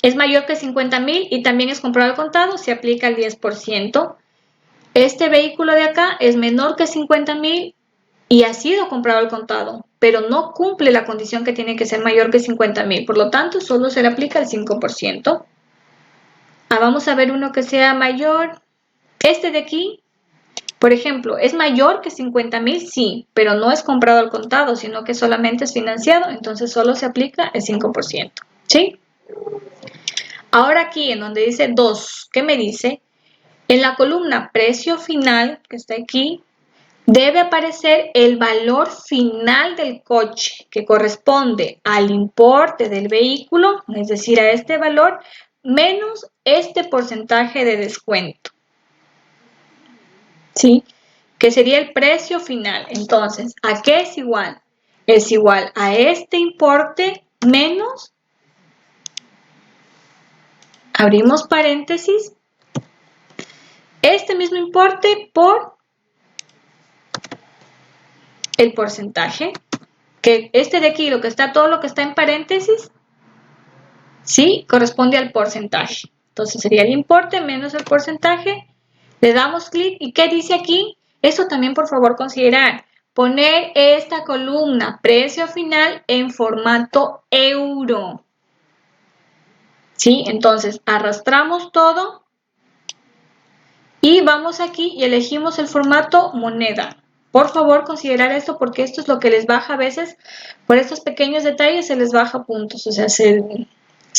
es mayor que 50,000 y también es comprado al contado, se aplica el 10%. Este vehículo de acá es menor que 50,000 y ha sido comprado al contado, pero no cumple la condición que tiene que ser mayor que 50,000, por lo tanto solo se le aplica el 5%. Vamos a ver uno que sea mayor. Este de aquí, por ejemplo, ¿es mayor que 50,000? Sí, pero no es comprado al contado, sino que solamente es financiado, entonces solo se aplica el 5%. ¿Sí? Ahora aquí en donde dice 2, ¿qué me dice? En la columna precio final, que está aquí, debe aparecer el valor final del coche que corresponde al importe del vehículo, es decir, a este valor, menos este porcentaje de descuento. ¿Sí? Que sería el precio final. Entonces, ¿a qué es igual? Es igual a este importe menos, abrimos paréntesis, este mismo importe por el porcentaje, que este de aquí, todo lo que está en paréntesis, ¿sí? Corresponde al porcentaje. Entonces sería el importe menos el porcentaje. Le damos clic y ¿qué dice aquí? Eso también por favor considerar. Poner esta columna precio final en formato euro. ¿Sí? Entonces arrastramos todo y vamos aquí y elegimos el formato moneda. Por favor considerar esto porque esto es lo que les baja a veces. Por estos pequeños detalles se les baja puntos. O sea, se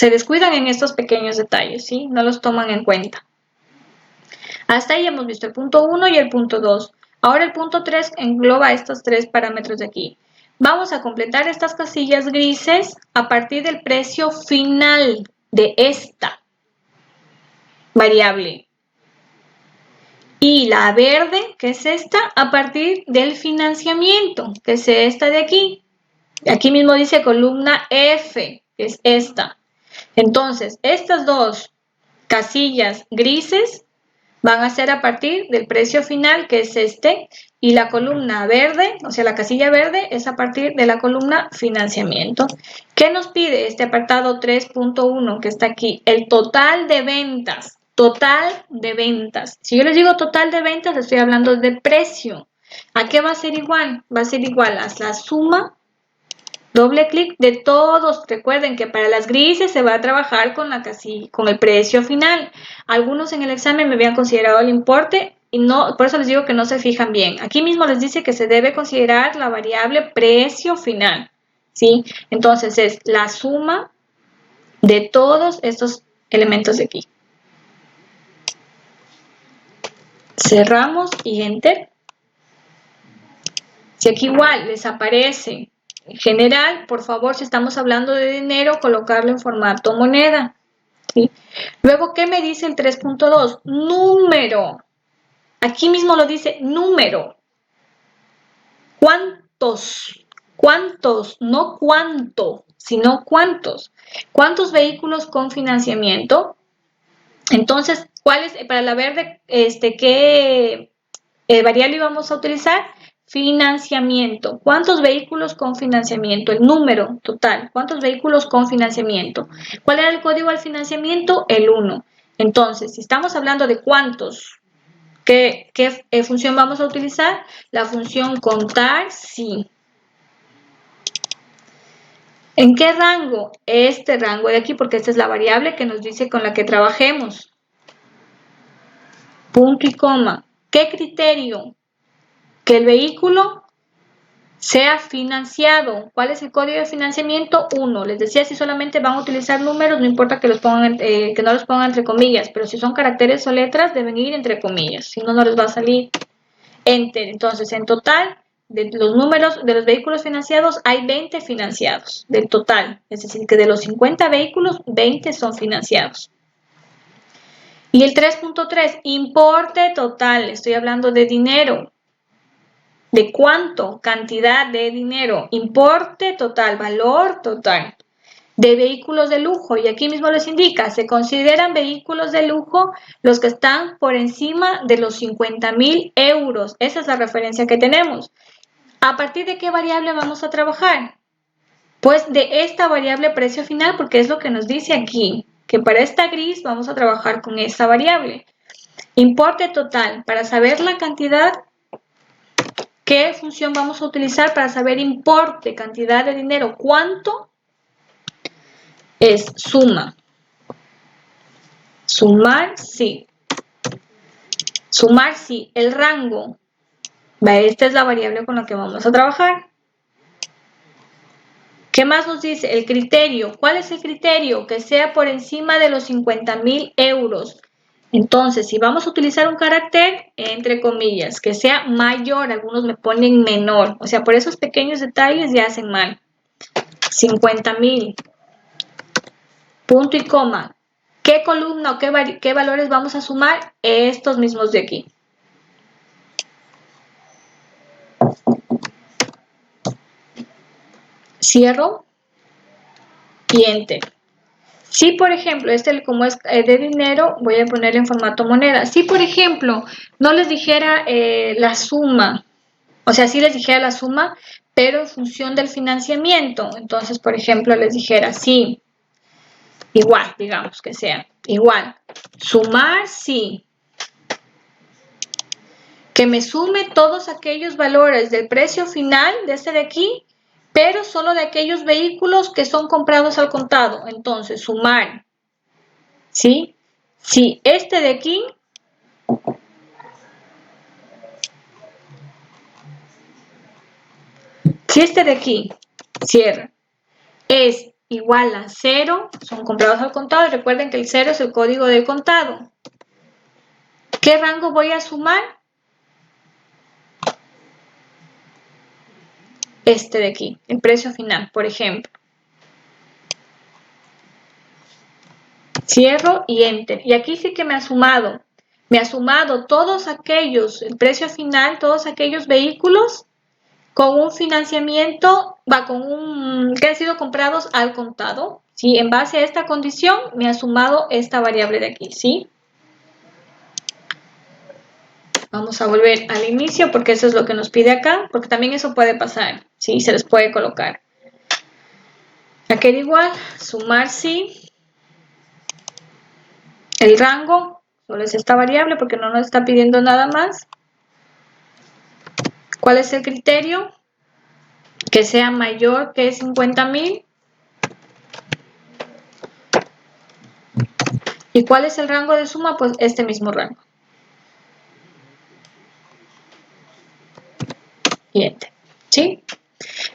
descuidan en estos pequeños detalles, ¿sí? No los toman en cuenta. Hasta ahí hemos visto el punto 1 y el punto 2. Ahora el punto 3 engloba estos tres parámetros de aquí. Vamos a completar estas casillas grises a partir del precio final de esta variable. Y la verde, que es esta, a partir del financiamiento, que es esta de aquí. Aquí mismo dice columna F, que es esta. Entonces, estas dos casillas grises van a ser a partir del precio final, que es este, y la columna verde, o sea, la casilla verde, es a partir de la columna financiamiento. ¿Qué nos pide este apartado 3.1 que está aquí? El total de ventas. Total de ventas. Si yo les digo total de ventas, estoy hablando de precio. ¿A qué va a ser igual? Va a ser igual a la suma, doble clic de todos. Recuerden que para las grises se va a trabajar con la casilla, con el precio final. Algunos en el examen me habían considerado el importe y no, por eso les digo que no se fijan bien. Aquí mismo les dice que se debe considerar la variable precio final. ¿Sí? Entonces es la suma de todos estos elementos de aquí. Cerramos y enter. Si aquí igual les aparece general, por favor, si estamos hablando de dinero, colocarlo en formato moneda. ¿Sí? Luego, ¿qué me dice el 3.2? Número. Aquí mismo lo dice número. ¿Cuántos? ¿Cuántos? No cuánto, sino cuántos. ¿Cuántos vehículos con financiamiento? Entonces, ¿cuál es, para la verde, qué variable vamos a utilizar? Financiamiento. ¿Cuántos vehículos con financiamiento? El número total. ¿Cuántos vehículos con financiamiento? ¿Cuál era el código al financiamiento? El 1. Entonces, si estamos hablando de cuántos, ¿qué función vamos a utilizar? La función contar sí. ¿En qué rango? Este rango de aquí, porque esta es la variable que nos dice con la que trabajemos. Punto y coma. ¿Qué criterio? Que el vehículo sea financiado. ¿Cuál es el código de financiamiento? 1. Les decía, si solamente van a utilizar números, no importa que, que no los pongan entre comillas, pero si son caracteres o letras, deben ir entre comillas, si no, no les va a salir enter. Entonces, en total, de los números de los vehículos financiados, hay 20 financiados del total. Es decir, que de los 50 vehículos, 20 son financiados. Y el 3.3, importe total. Estoy hablando de dinero. ¿De cuánto? Cantidad de dinero. Importe total, valor total. De vehículos de lujo. Y aquí mismo les indica, se consideran vehículos de lujo los que están por encima de los 50.000 euros. Esa es la referencia que tenemos. ¿A partir de qué variable vamos a trabajar? Pues de esta variable precio final, porque es lo que nos dice aquí, que para esta gris vamos a trabajar con esta variable. Importe total, para saber la cantidad, ¿qué función vamos a utilizar para saber importe, cantidad de dinero? ¿Cuánto? Es suma. Sumar, sí. Sumar, sí. El rango. Esta es la variable con la que vamos a trabajar. ¿Qué más nos dice? El criterio. ¿Cuál es el criterio? Que sea por encima de los 50.000 euros. Entonces, si vamos a utilizar un carácter, entre comillas, que sea mayor, algunos le ponen menor. O sea, por esos pequeños detalles ya hacen mal. 50.000. Punto y coma. ¿Qué columna o qué valores vamos a sumar? Estos mismos de aquí. Cierro y enter. Si, por ejemplo, como es de dinero, voy a ponerle en formato moneda. Si, por ejemplo, no les dijera la suma, o sea, sí les dijera la suma, pero en función del financiamiento. Entonces, por ejemplo, les dijera, sí, igual, digamos que sea, igual. Sumar, sí. Que me sume todos aquellos valores del precio final de este de aquí, pero solo de aquellos vehículos que son comprados al contado. Entonces, sumar, ¿sí? Si este de aquí cierra, es igual a 0, son comprados al contado, y recuerden que el 0 es el código del contado. ¿Qué rango voy a sumar? Este de aquí, el precio final, por ejemplo. Cierro y enter. Y aquí sí que me ha sumado todos aquellos, el precio final, todos aquellos vehículos con un financiamiento, que han sido comprados al contado. ¿Sí? En base a esta condición me ha sumado esta variable de aquí, ¿sí? Vamos a volver al inicio porque eso es lo que nos pide acá, porque también eso puede pasar, ¿sí? Se les puede colocar. Aquí era igual, sumar sí. El rango, solo es esta variable porque no nos está pidiendo nada más. ¿Cuál es el criterio? Que sea mayor que 50.000. ¿Y cuál es el rango de suma? Pues este mismo rango. Y enter. ¿Sí?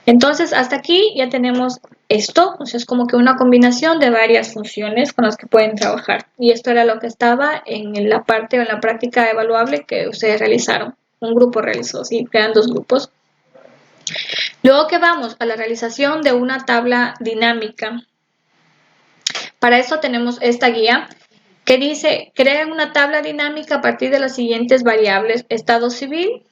Entonces, hasta aquí ya tenemos esto. O sea, es como que una combinación de varias funciones con las que pueden trabajar. Y esto era lo que estaba en la parte o en la práctica evaluable que ustedes realizaron. Un grupo realizó, ¿sí? Crean 2 grupos. Luego que vamos a la realización de una tabla dinámica. Para eso tenemos esta guía que dice, crean una tabla dinámica a partir de las siguientes variables: estado civil,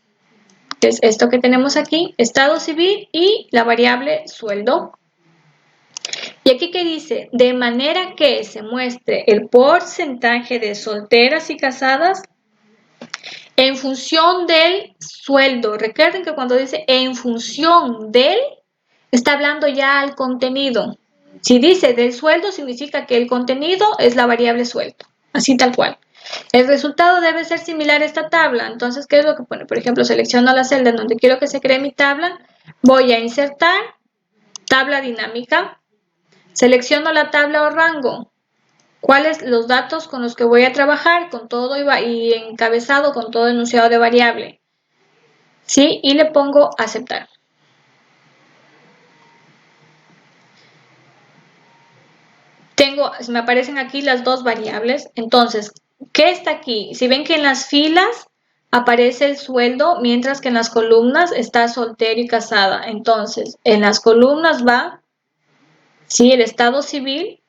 que es esto que tenemos aquí, estado civil y la variable sueldo. Y aquí que dice, de manera que se muestre el porcentaje de solteras y casadas en función del sueldo. Recuerden que cuando dice en función del, está hablando ya al contenido. Si dice del sueldo, significa que el contenido es la variable sueldo, así tal cual. El resultado debe ser similar a esta tabla. Entonces, ¿qué es lo que pone? Por ejemplo, selecciono la celda en donde quiero que se cree mi tabla, voy a insertar tabla dinámica, selecciono la tabla o rango, cuáles los datos con los que voy a trabajar, con todo y encabezado con todo enunciado de variable, ¿sí? Y le pongo aceptar. me aparecen aquí las dos variables. Entonces, ¿qué está aquí? Si ven que en las filas aparece el sueldo, mientras que en las columnas está soltero y casada. Entonces, en las columnas va, sí, el estado civil,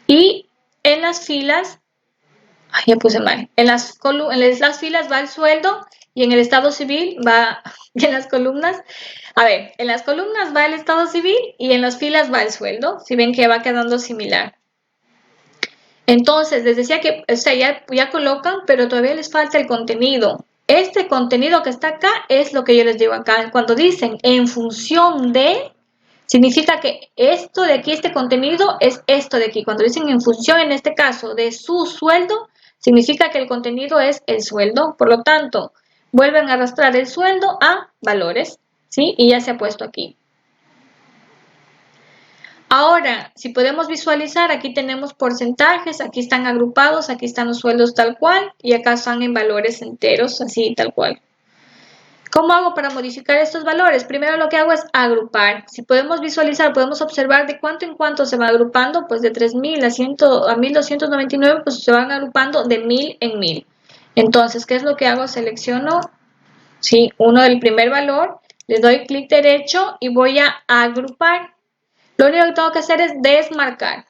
y en las filas, ay, ya puse mal, en las filas va el sueldo, y en el estado civil va, y en las columnas, a ver, en las columnas va el estado civil, y en las filas va el sueldo. Si ven que va quedando similar. Entonces, les decía que, o sea, ya colocan, pero todavía les falta el contenido. Este contenido que está acá es lo que yo les digo acá. Cuando dicen en función de, significa que esto de aquí, este contenido, es esto de aquí. Cuando dicen en función, en este caso, de su sueldo, significa que el contenido es el sueldo. Por lo tanto, vuelven a arrastrar el sueldo a valores, ¿sí? Y ya se ha puesto aquí. Ahora, si podemos visualizar, aquí tenemos porcentajes, aquí están agrupados, aquí están los sueldos tal cual y acá están en valores enteros, así tal cual. ¿Cómo hago para modificar estos valores? Primero lo que hago es agrupar. Si podemos visualizar, podemos observar de cuánto en cuánto se va agrupando, pues de 3000 a 1299, pues se van agrupando de 1000 en 1000. Entonces, ¿qué es lo que hago? Selecciono, sí, uno del primer valor, le doy clic derecho y voy a agrupar. Lo único que tengo que hacer es desmarcar.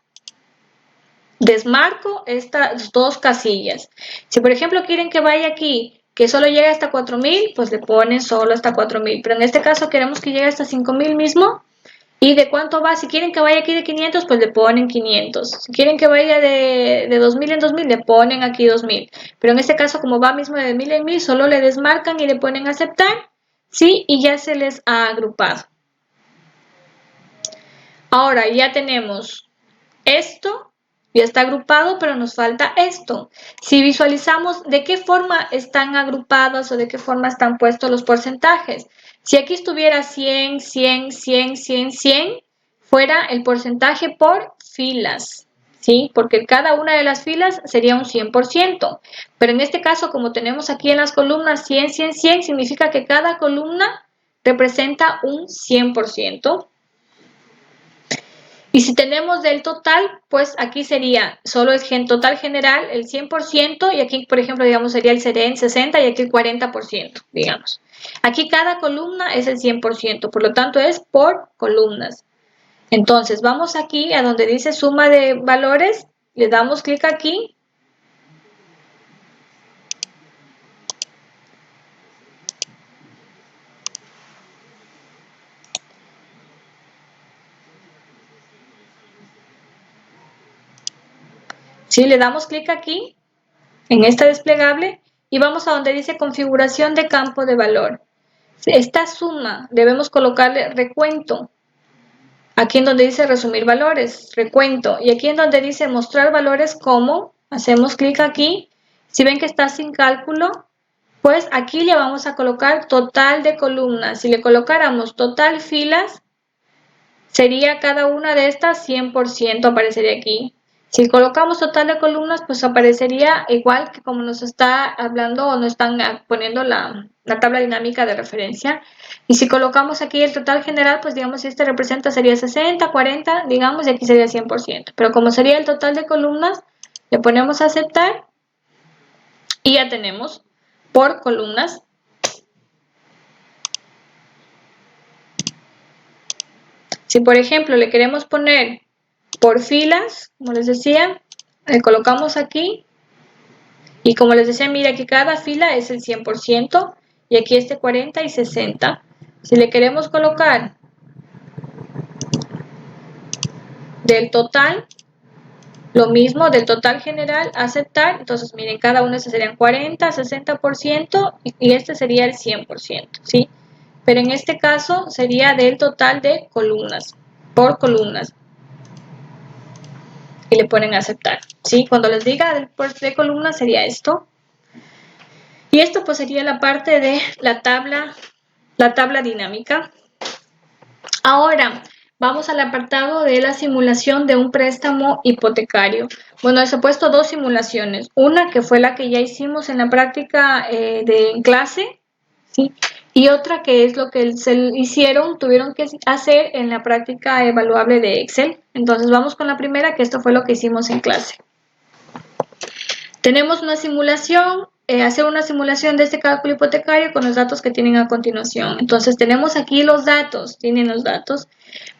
Desmarco estas dos casillas. Si por ejemplo quieren que vaya aquí, que solo llegue hasta 4000, pues le ponen solo hasta 4000. Pero en este caso queremos que llegue hasta 5000 mismo. ¿Y de cuánto va? Si quieren que vaya aquí de 500, pues le ponen 500. Si quieren que vaya de 2000 en 2000, le ponen aquí 2000. Pero en este caso, como va mismo de 1000 en 1000, solo le desmarcan y le ponen aceptar. Sí, y ya se les ha agrupado. Ahora ya tenemos esto, ya está agrupado, pero nos falta esto. Si visualizamos de qué forma están agrupados o de qué forma están puestos los porcentajes. Si aquí estuviera 100, 100, 100, 100, 100, fuera el porcentaje por filas, ¿sí? Porque cada una de las filas sería un 100%. Pero en este caso, como tenemos aquí en las columnas 100, 100, 100, significa que cada columna representa un 100%. Y si tenemos del total, pues aquí sería solo el total general, el 100%, y aquí, por ejemplo, digamos, sería el 60 y aquí el 40%, digamos. Aquí cada columna es el 100%, por lo tanto es por columnas. Entonces, vamos aquí a donde dice suma de valores, le damos clic aquí. Sí, le damos clic aquí, en este desplegable, y vamos a donde dice configuración de campo de valor. Esta suma debemos colocarle recuento. Aquí en donde dice resumir valores, recuento. Y aquí en donde dice mostrar valores como, hacemos clic aquí. Si ven que está sin cálculo, pues aquí le vamos a colocar total de columnas. Si le colocáramos total filas, sería cada una de estas 100%, aparecería aquí. Si colocamos total de columnas, pues aparecería igual que como nos está hablando o nos están poniendo la tabla dinámica de referencia. Y si colocamos aquí el total general, pues digamos si este representa sería 60, 40, digamos, y aquí sería 100%. Pero como sería el total de columnas, le ponemos a aceptar y ya tenemos por columnas. Si por ejemplo le queremos poner por filas, como les decía, le colocamos aquí y como les decía, mira que cada fila es el 100% y aquí este 40 y 60. Si le queremos colocar del total, lo mismo del total general, aceptar, entonces miren, cada uno de estos serían 40, 60% y este sería el 100%, ¿sí? Pero en este caso sería del total de columnas, por columnas. Y le ponen a aceptar, ¿sí? Cuando les diga de columna sería esto. Y esto pues sería la parte de la tabla dinámica. Ahora, vamos al apartado de la simulación de un préstamo hipotecario. Bueno, les he puesto dos simulaciones. Una que fue la que ya hicimos en la práctica en clase, ¿sí? Y otra que es lo que tuvieron que hacer en la práctica evaluable de Excel. Entonces vamos con la primera, que esto fue lo que hicimos en clase. Tenemos una simulación, hacer una simulación de este cálculo hipotecario con los datos que tienen a continuación. Entonces tenemos aquí los datos, tienen los datos.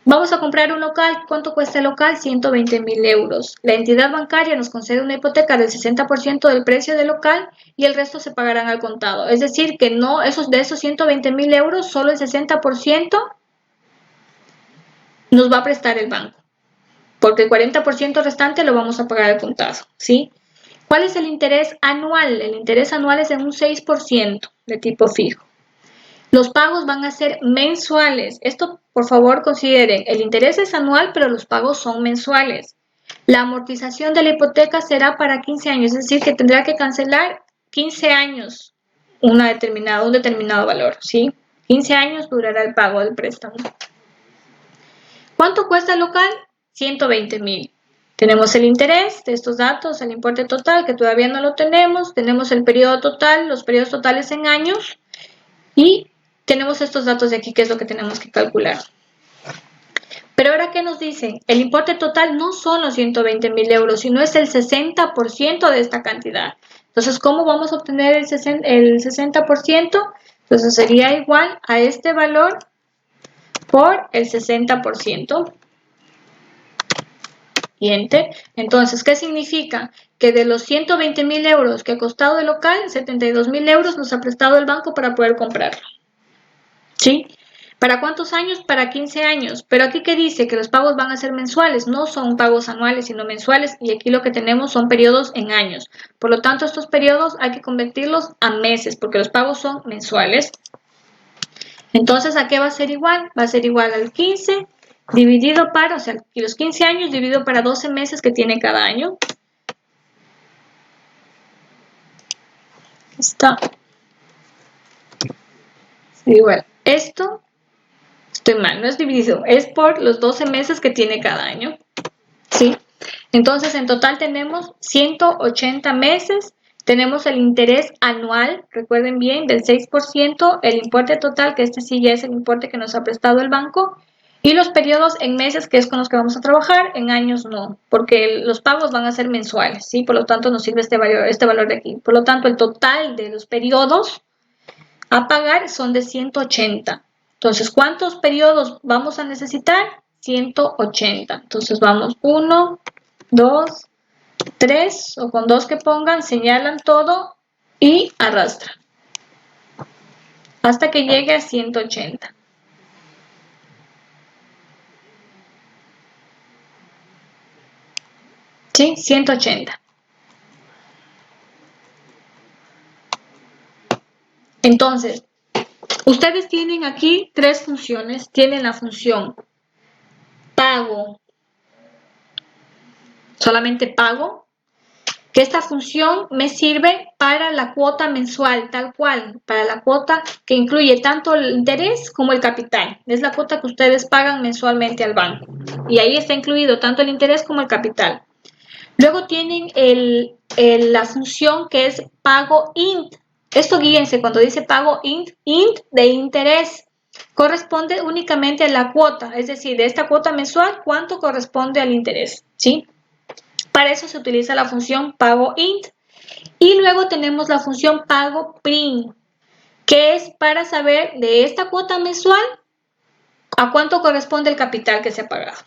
Vamos a comprar un local. ¿Cuánto cuesta el local? 120.000 euros. La entidad bancaria nos concede una hipoteca del 60% del precio del local y el resto se pagarán al contado. Es decir, que no, de esos 120.000 euros, solo el 60% nos va a prestar el banco, porque el 40% restante lo vamos a pagar al contado, ¿sí? ¿Cuál es el interés anual? El interés anual es de un 6% de tipo fijo. Los pagos van a ser mensuales. Esto, por favor, consideren, el interés es anual, pero los pagos son mensuales. La amortización de la hipoteca será para 15 años, es decir, que tendrá que cancelar 15 años un determinado valor, ¿sí? 15 años durará el pago del préstamo. ¿Cuánto cuesta el local? 120.000. Tenemos el interés de estos datos, el importe total, que todavía no lo tenemos. Tenemos el periodo total, los periodos totales en años. Y tenemos estos datos de aquí, que es lo que tenemos que calcular. Pero ahora, ¿qué nos dicen? El importe total no son los 120.000 euros, sino es el 60% de esta cantidad. Entonces, ¿cómo vamos a obtener el 60%? Entonces, sería igual a este valor por el 60%. Siguiente. Entonces, ¿qué significa? Que de los 120.000 euros que ha costado el local, 72.000 euros nos ha prestado el banco para poder comprarlo. ¿Sí? ¿Para cuántos años? Para 15 años. Pero aquí, ¿qué dice? Que los pagos van a ser mensuales. No son pagos anuales, sino mensuales. Y aquí lo que tenemos son periodos en años. Por lo tanto, estos periodos hay que convertirlos a meses, porque los pagos son mensuales. Entonces, ¿a qué va a ser igual? Va a ser igual al 15 dividido para, o sea, los 15 años dividido para 12 meses que tiene cada año. Está igual. Esto, estoy mal, no es dividido, es por los 12 meses que tiene cada año. ¿Sí? Entonces, en total tenemos 180 meses. Tenemos el interés anual, recuerden bien, del 6%, el importe total, que este sí ya es el importe que nos ha prestado el banco, y los periodos en meses, que es con los que vamos a trabajar, en años no, porque los pagos van a ser mensuales, ¿sí? Por lo tanto, nos sirve este valor de aquí. Por lo tanto, el total de los periodos a pagar son de 180. Entonces, ¿cuántos periodos vamos a necesitar? 180. Entonces, vamos 1, 2, 3, o con 2 que pongan, señalan todo y arrastran hasta que llegue a 180. ¿Sí? 180. Entonces, ustedes tienen aquí tres funciones. Tienen la función pago, solamente pago, que esta función me sirve para la cuota mensual, tal cual, para la cuota que incluye tanto el interés como el capital. Es la cuota que ustedes pagan mensualmente al banco. Y ahí está incluido tanto el interés como el capital. Luego tienen la función que es pago int. Esto, guíense, cuando dice pago int de interés, corresponde únicamente a la cuota, es decir, de esta cuota mensual, ¿cuánto corresponde al interés? ¿Sí? Para eso se utiliza la función pago int. Y luego tenemos la función pago prim, que es para saber de esta cuota mensual a cuánto corresponde el capital que se ha pagado.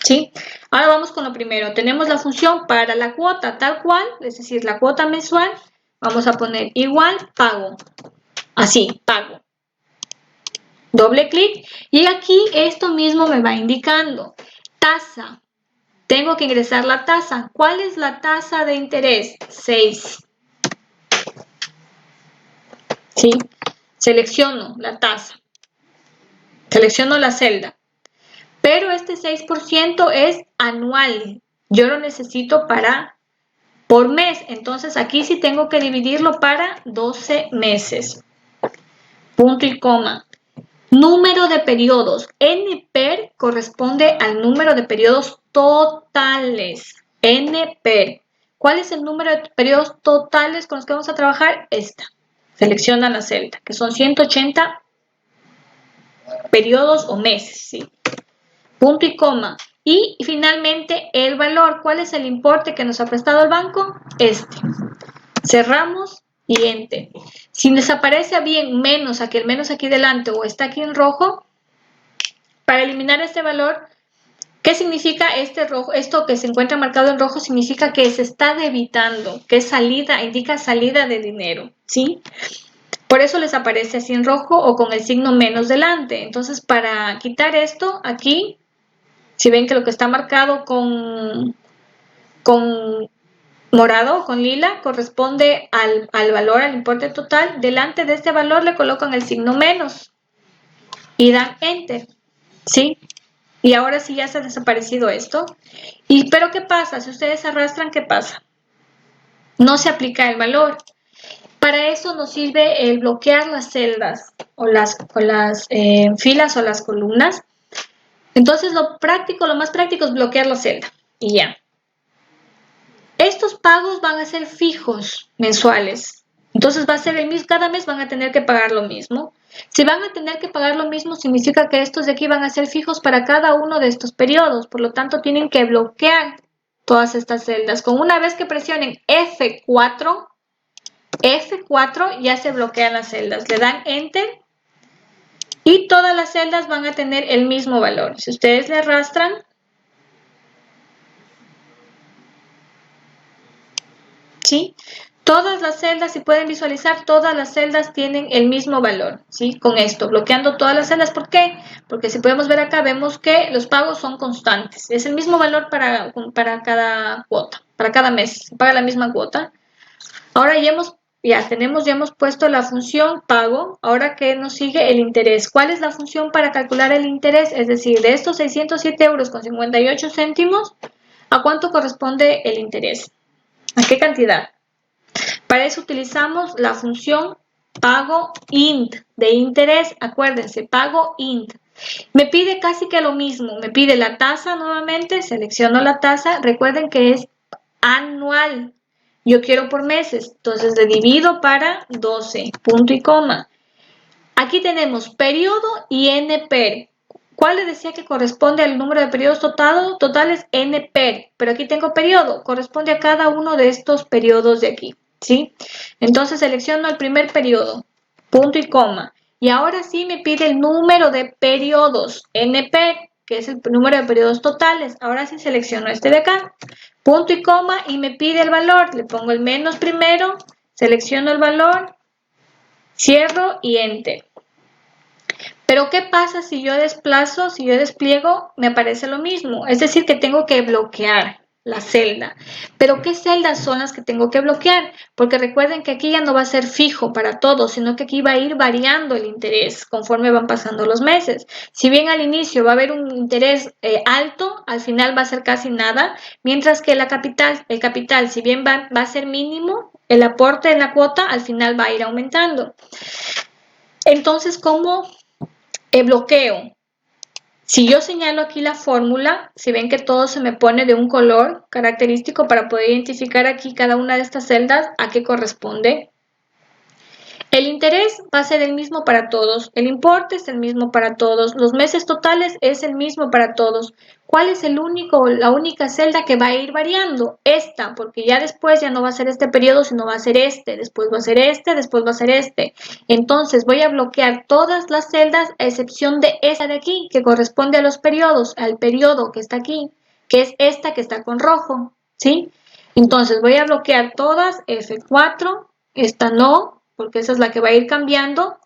¿Sí? Ahora vamos con lo primero. Tenemos la función para la cuota tal cual, es decir, la cuota mensual. Vamos a poner igual pago. Así, pago. Doble clic y aquí esto mismo me va indicando tasa. Tengo que ingresar la tasa. ¿Cuál es la tasa de interés? 6. ¿Sí? Selecciono la tasa. Selecciono la celda. Pero este 6% es anual. Yo lo necesito por mes. Entonces aquí sí tengo que dividirlo para 12 meses. Punto y coma. Número de periodos. N/per corresponde al número de periodos totales. N/per. ¿Cuál es el número de periodos totales con los que vamos a trabajar? Esta. Selecciona la celda, que son 180 periodos o meses, ¿sí? Punto y coma. Y finalmente el valor. ¿Cuál es el importe que nos ha prestado el banco? Cerramos y enter. Si nos aparece bien menos, aquí el menos aquí delante o está aquí en rojo, para eliminar este valor, ¿qué significa este rojo? Esto que se encuentra marcado en rojo significa que se está debitando, que es salida, indica salida de dinero, ¿sí? Por eso les aparece así en rojo o con el signo menos delante. Entonces, para quitar esto, aquí, si ven que lo que está marcado con morado, con lila, corresponde al valor, al importe total, delante de este valor le colocan el signo menos y dan enter, ¿sí? Y ahora sí ya se ha desaparecido esto. Pero ¿qué pasa? Si ustedes arrastran, ¿qué pasa? No se aplica el valor. Para eso nos sirve el bloquear las celdas o las filas o las columnas. Entonces lo más práctico es bloquear la celda y ya. Estos pagos van a ser fijos mensuales. Entonces va a ser el mismo, cada mes van a tener que pagar lo mismo. Si van a tener que pagar lo mismo, significa que estos de aquí van a ser fijos para cada uno de estos periodos. Por lo tanto, tienen que bloquear todas estas celdas. Con una vez que presionen F4 ya se bloquean las celdas. Le dan Enter y todas las celdas van a tener el mismo valor. Si ustedes le arrastran, ¿sí? Todas las celdas, si pueden visualizar, todas las celdas tienen el mismo valor, ¿sí? Con esto, bloqueando todas las celdas. ¿Por qué? Porque si podemos ver acá, vemos que los pagos son constantes. Es el mismo valor para cada cuota, para cada mes. Se paga la misma cuota. Ahora ya hemos puesto la función pago. Ahora, ¿qué nos sigue? El interés. ¿Cuál es la función para calcular el interés? Es decir, de estos 607 euros con 58 céntimos, ¿a cuánto corresponde el interés? ¿A qué cantidad? Para eso utilizamos la función pago int de interés. Acuérdense, pago int. Me pide casi que lo mismo. Me pide la tasa nuevamente. Selecciono la tasa. Recuerden que es anual. Yo quiero por meses. Entonces le divido para 12. Punto y coma. Aquí tenemos periodo y NPER. ¿Cuál le decía que corresponde al número de periodos totales? NPER. Pero aquí tengo periodo. Corresponde a cada uno de estos periodos de aquí. ¿Sí? Entonces selecciono el primer periodo, punto y coma. Y ahora sí me pide el número de periodos, NP, que es el número de periodos totales. Ahora sí selecciono este de acá, punto y coma, y me pide el valor. Le pongo el menos primero, selecciono el valor, cierro y enter. Pero ¿qué pasa si yo desplazo, si yo despliego? Me aparece lo mismo. Es decir, que tengo que bloquear la celda. ¿Pero qué celdas son las que tengo que bloquear? Porque recuerden que aquí ya no va a ser fijo para todos, sino que aquí va a ir variando el interés conforme van pasando los meses. Si bien al inicio va a haber un interés alto, al final va a ser casi nada, mientras que el capital, si bien va a ser mínimo, el aporte en la cuota al final va a ir aumentando. Entonces, ¿cómo bloqueo? Si yo señalo aquí la fórmula, si ven que todo se me pone de un color característico para poder identificar aquí cada una de estas celdas a qué corresponde. El interés va a ser el mismo para todos, el importe es el mismo para todos, los meses totales es el mismo para todos. ¿Cuál es la única celda que va a ir variando? Esta, porque ya después ya no va a ser este periodo, sino va a ser este, después va a ser este, después va a ser este. Entonces voy a bloquear todas las celdas a excepción de esta de aquí, que corresponde a los periodos, al periodo que está aquí, que es esta que está con rojo, ¿sí? Entonces voy a bloquear todas, F4, esta no, porque esa es la que va a ir cambiando.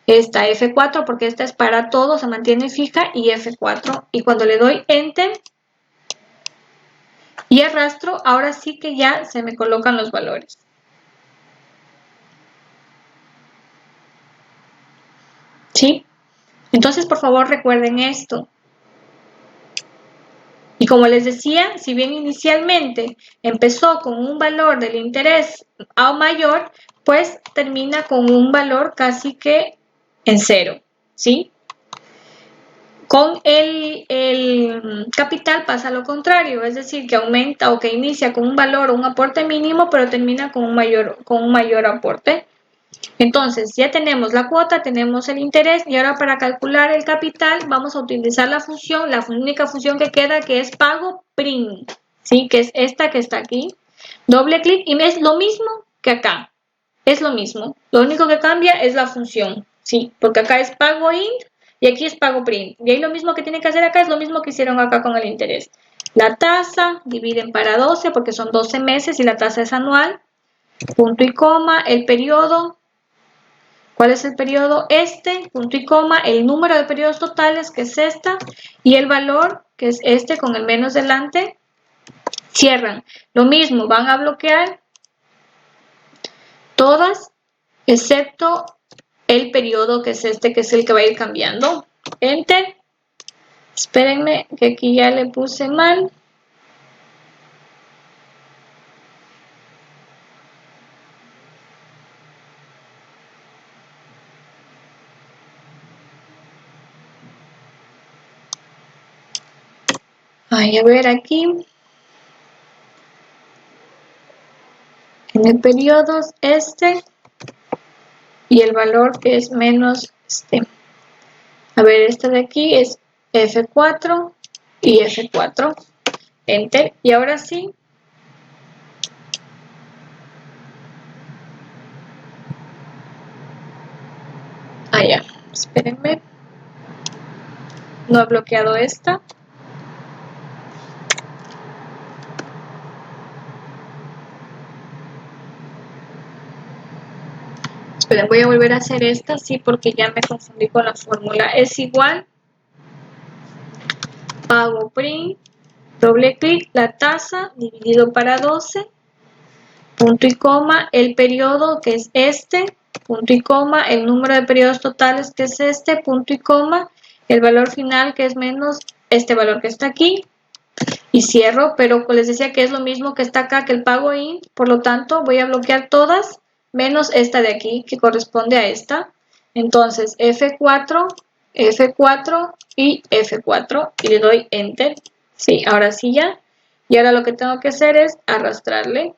Esta F4 porque esta es para todo, se mantiene fija, y F4. Y cuando le doy Enter y arrastro, ahora sí que ya se me colocan los valores. ¿Sí? Entonces, por favor, recuerden esto. Y como les decía, si bien inicialmente empezó con un valor del interés a mayor, pues termina con un valor casi que en cero, ¿sí? Con el capital pasa lo contrario, es decir, que aumenta o que inicia con un valor o un aporte mínimo, pero termina con un mayor aporte. Entonces, ya tenemos la cuota, tenemos el interés y ahora para calcular el capital vamos a utilizar la función, la única función que queda que es pago print, ¿sí? Que es esta que está aquí. Doble clic y es lo mismo que acá. Es lo mismo. Lo único que cambia es la función, ¿sí? Porque acá es pago int y aquí es pago print. Y ahí lo mismo que tienen que hacer acá es lo mismo que hicieron acá con el interés. La tasa dividen para 12 porque son 12 meses y la tasa es anual. Punto y coma, el periodo. ¿Cuál es el periodo? Este, punto y coma, el número de periodos totales, que es esta, y el valor, que es este, con el menos delante, cierran. Lo mismo, van a bloquear todas, excepto el periodo, que es este, que es el que va a ir cambiando. Enter. Espérenme, que aquí ya le puse mal. Ay, a ver aquí. En el periodo este y el valor que es menos este. A ver, este de aquí es F4 y F4. Enter. Y ahora sí. Ah, ya. Espérenme. No he bloqueado esta. Esperen, voy a volver a hacer esta, sí, porque ya me confundí con la fórmula. Es igual. Pago print. Doble clic, la tasa dividido para 12. Punto y coma, el periodo que es este. Punto y coma, el número de periodos totales que es este. Punto y coma, el valor final que es menos este valor que está aquí. Y cierro, pero les decía que es lo mismo que está acá que el pago int, por lo tanto voy a bloquear todas menos esta de aquí que corresponde a esta. Entonces F4, F4 y F4 y le doy enter. Sí, ahora sí ya. Y ahora lo que tengo que hacer es arrastrarle.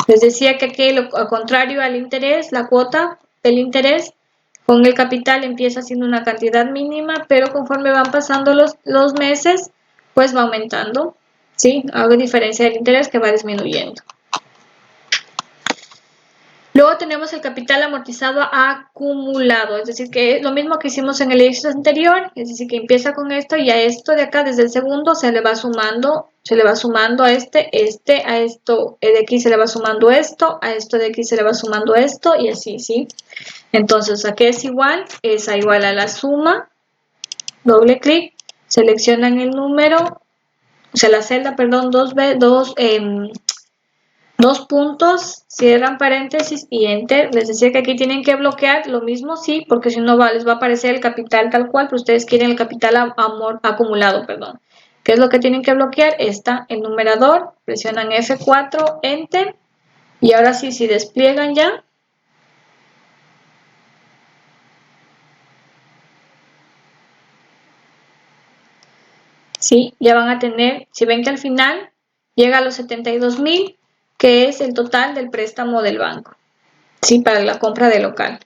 Les decía que aquí lo contrario al interés, la cuota del interés con el capital empieza siendo una cantidad mínima, pero conforme van pasando los meses, pues va aumentando, ¿sí? A diferencia del interés que va disminuyendo. Luego tenemos el capital amortizado acumulado, es decir, que es lo mismo que hicimos en el ejercicio anterior, es decir, que empieza con esto y a esto de acá, desde el segundo, se le va sumando a este, a esto de aquí se le va sumando esto, a esto de aquí se le va sumando esto y así, ¿sí? Entonces, ¿a qué es igual? Es igual a la suma, doble clic, seleccionan el número, o sea, la celda, perdón, dos puntos, cierran paréntesis y enter. Les decía que aquí tienen que bloquear lo mismo, sí, porque si no les va a aparecer el capital tal cual, pero ustedes quieren el capital acumulado, perdón. ¿Qué es lo que tienen que bloquear? Está el numerador, presionan F4, enter, y ahora sí, si despliegan ya, sí, ya van a tener, si ven que al final llega a los 72,000, que es el total del préstamo del banco, sí, para la compra de local.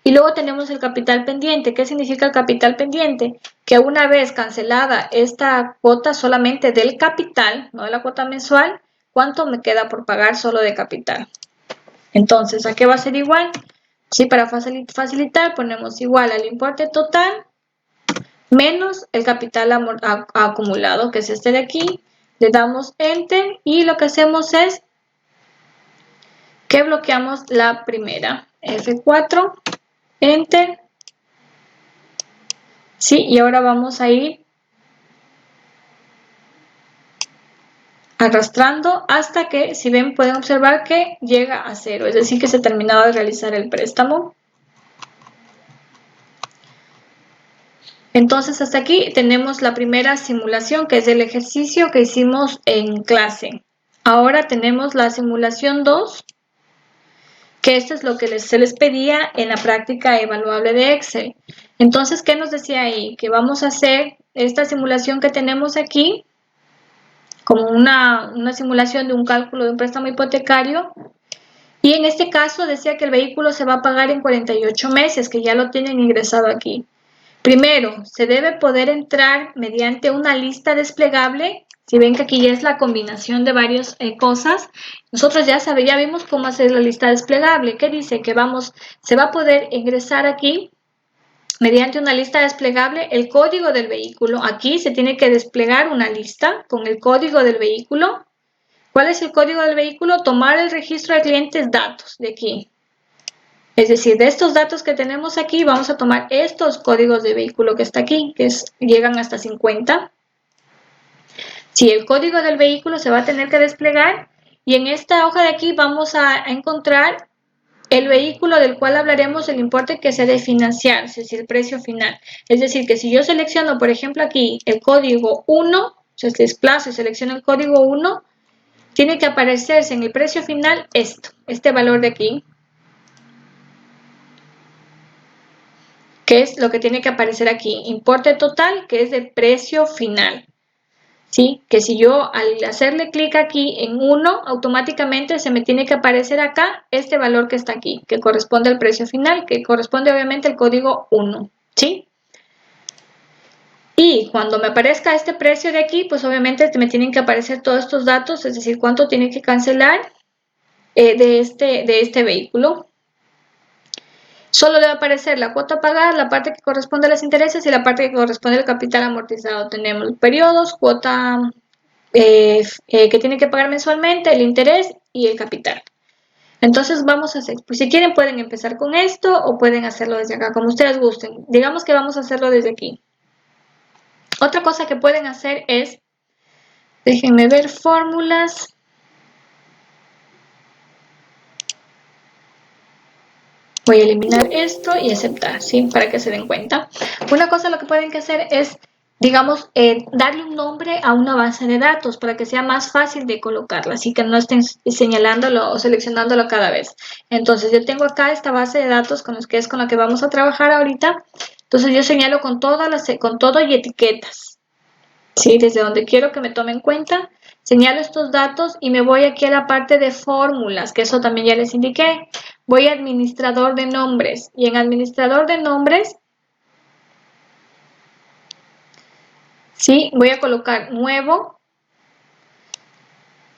Y luego tenemos el capital pendiente. ¿Qué significa el capital pendiente? Que una vez cancelada esta cuota solamente del capital, no de la cuota mensual, ¿cuánto me queda por pagar solo de capital? Entonces, ¿a qué va a ser igual? Sí, para facilitar ponemos igual al importe total menos el capital acumulado, que es este de aquí. Le damos enter y lo que hacemos es que bloqueamos la primera. F4, enter. Sí, y ahora vamos a ir arrastrando hasta que, si ven, pueden observar que llega a 0, es decir, que se ha terminado de realizar el préstamo. Entonces, hasta aquí tenemos la primera simulación, que es el ejercicio que hicimos en clase. Ahora tenemos la simulación 2, que esto es lo que se les pedía en la práctica evaluable de Excel. Entonces, ¿qué nos decía ahí? Que vamos a hacer esta simulación que tenemos aquí, como una simulación de un cálculo de un préstamo hipotecario, Y en este caso decía que el vehículo se va a pagar en 48 meses, que ya lo tienen ingresado aquí. Primero, se debe poder entrar mediante una lista desplegable. Si ven que aquí ya es la combinación de varias cosas, nosotros ya vimos cómo hacer la lista desplegable. ¿Qué dice? Que se va a poder ingresar aquí mediante una lista desplegable el código del vehículo. Aquí se tiene que desplegar una lista con el código del vehículo. ¿Cuál es el código del vehículo? Tomar el registro de clientes datos de aquí. Es decir, de estos datos que tenemos aquí, vamos a tomar estos códigos de vehículo que está aquí, llegan hasta 50. Sí, el código del vehículo se va a tener que desplegar y en esta hoja de aquí vamos a encontrar el vehículo del cual hablaremos, el importe que se ha de financiar, es decir, el precio final. Es decir, que si yo selecciono, por ejemplo, aquí el código 1, o sea, desplazo y selecciono el código 1, tiene que aparecerse en el precio final este valor de aquí, que es lo que tiene que aparecer aquí, importe total, que es de precio final. ¿Sí? Que si yo al hacerle clic aquí en 1, automáticamente se me tiene que aparecer acá este valor que está aquí, que corresponde al precio final, que corresponde obviamente al código 1, ¿sí? Y cuando me aparezca este precio de aquí, pues obviamente me tienen que aparecer todos estos datos, es decir, cuánto tiene que cancelar de este vehículo. Solo debe aparecer la cuota pagada, la parte que corresponde a los intereses y la parte que corresponde al capital amortizado. Tenemos periodos, cuota que tienen que pagar mensualmente, el interés y el capital. Entonces vamos a hacer, pues si quieren pueden empezar con esto o pueden hacerlo desde acá, como ustedes gusten. Digamos que vamos a hacerlo desde aquí. Otra cosa que pueden hacer es, déjenme ver fórmulas. Voy a eliminar esto y aceptar, ¿sí? Para que se den cuenta. Una cosa lo que pueden hacer es, digamos, darle un nombre a una base de datos para que sea más fácil de colocarla, así que no estén señalándolo o seleccionándolo cada vez. Entonces, yo tengo acá esta base de datos con la que vamos a trabajar ahorita. Entonces, yo señalo con todo y etiquetas, ¿sí? Desde donde quiero que me tomen cuenta. Señalo estos datos y me voy aquí a la parte de fórmulas, que eso también ya les indiqué. Voy a administrador de nombres y en administrador de nombres, ¿sí? Voy a colocar nuevo.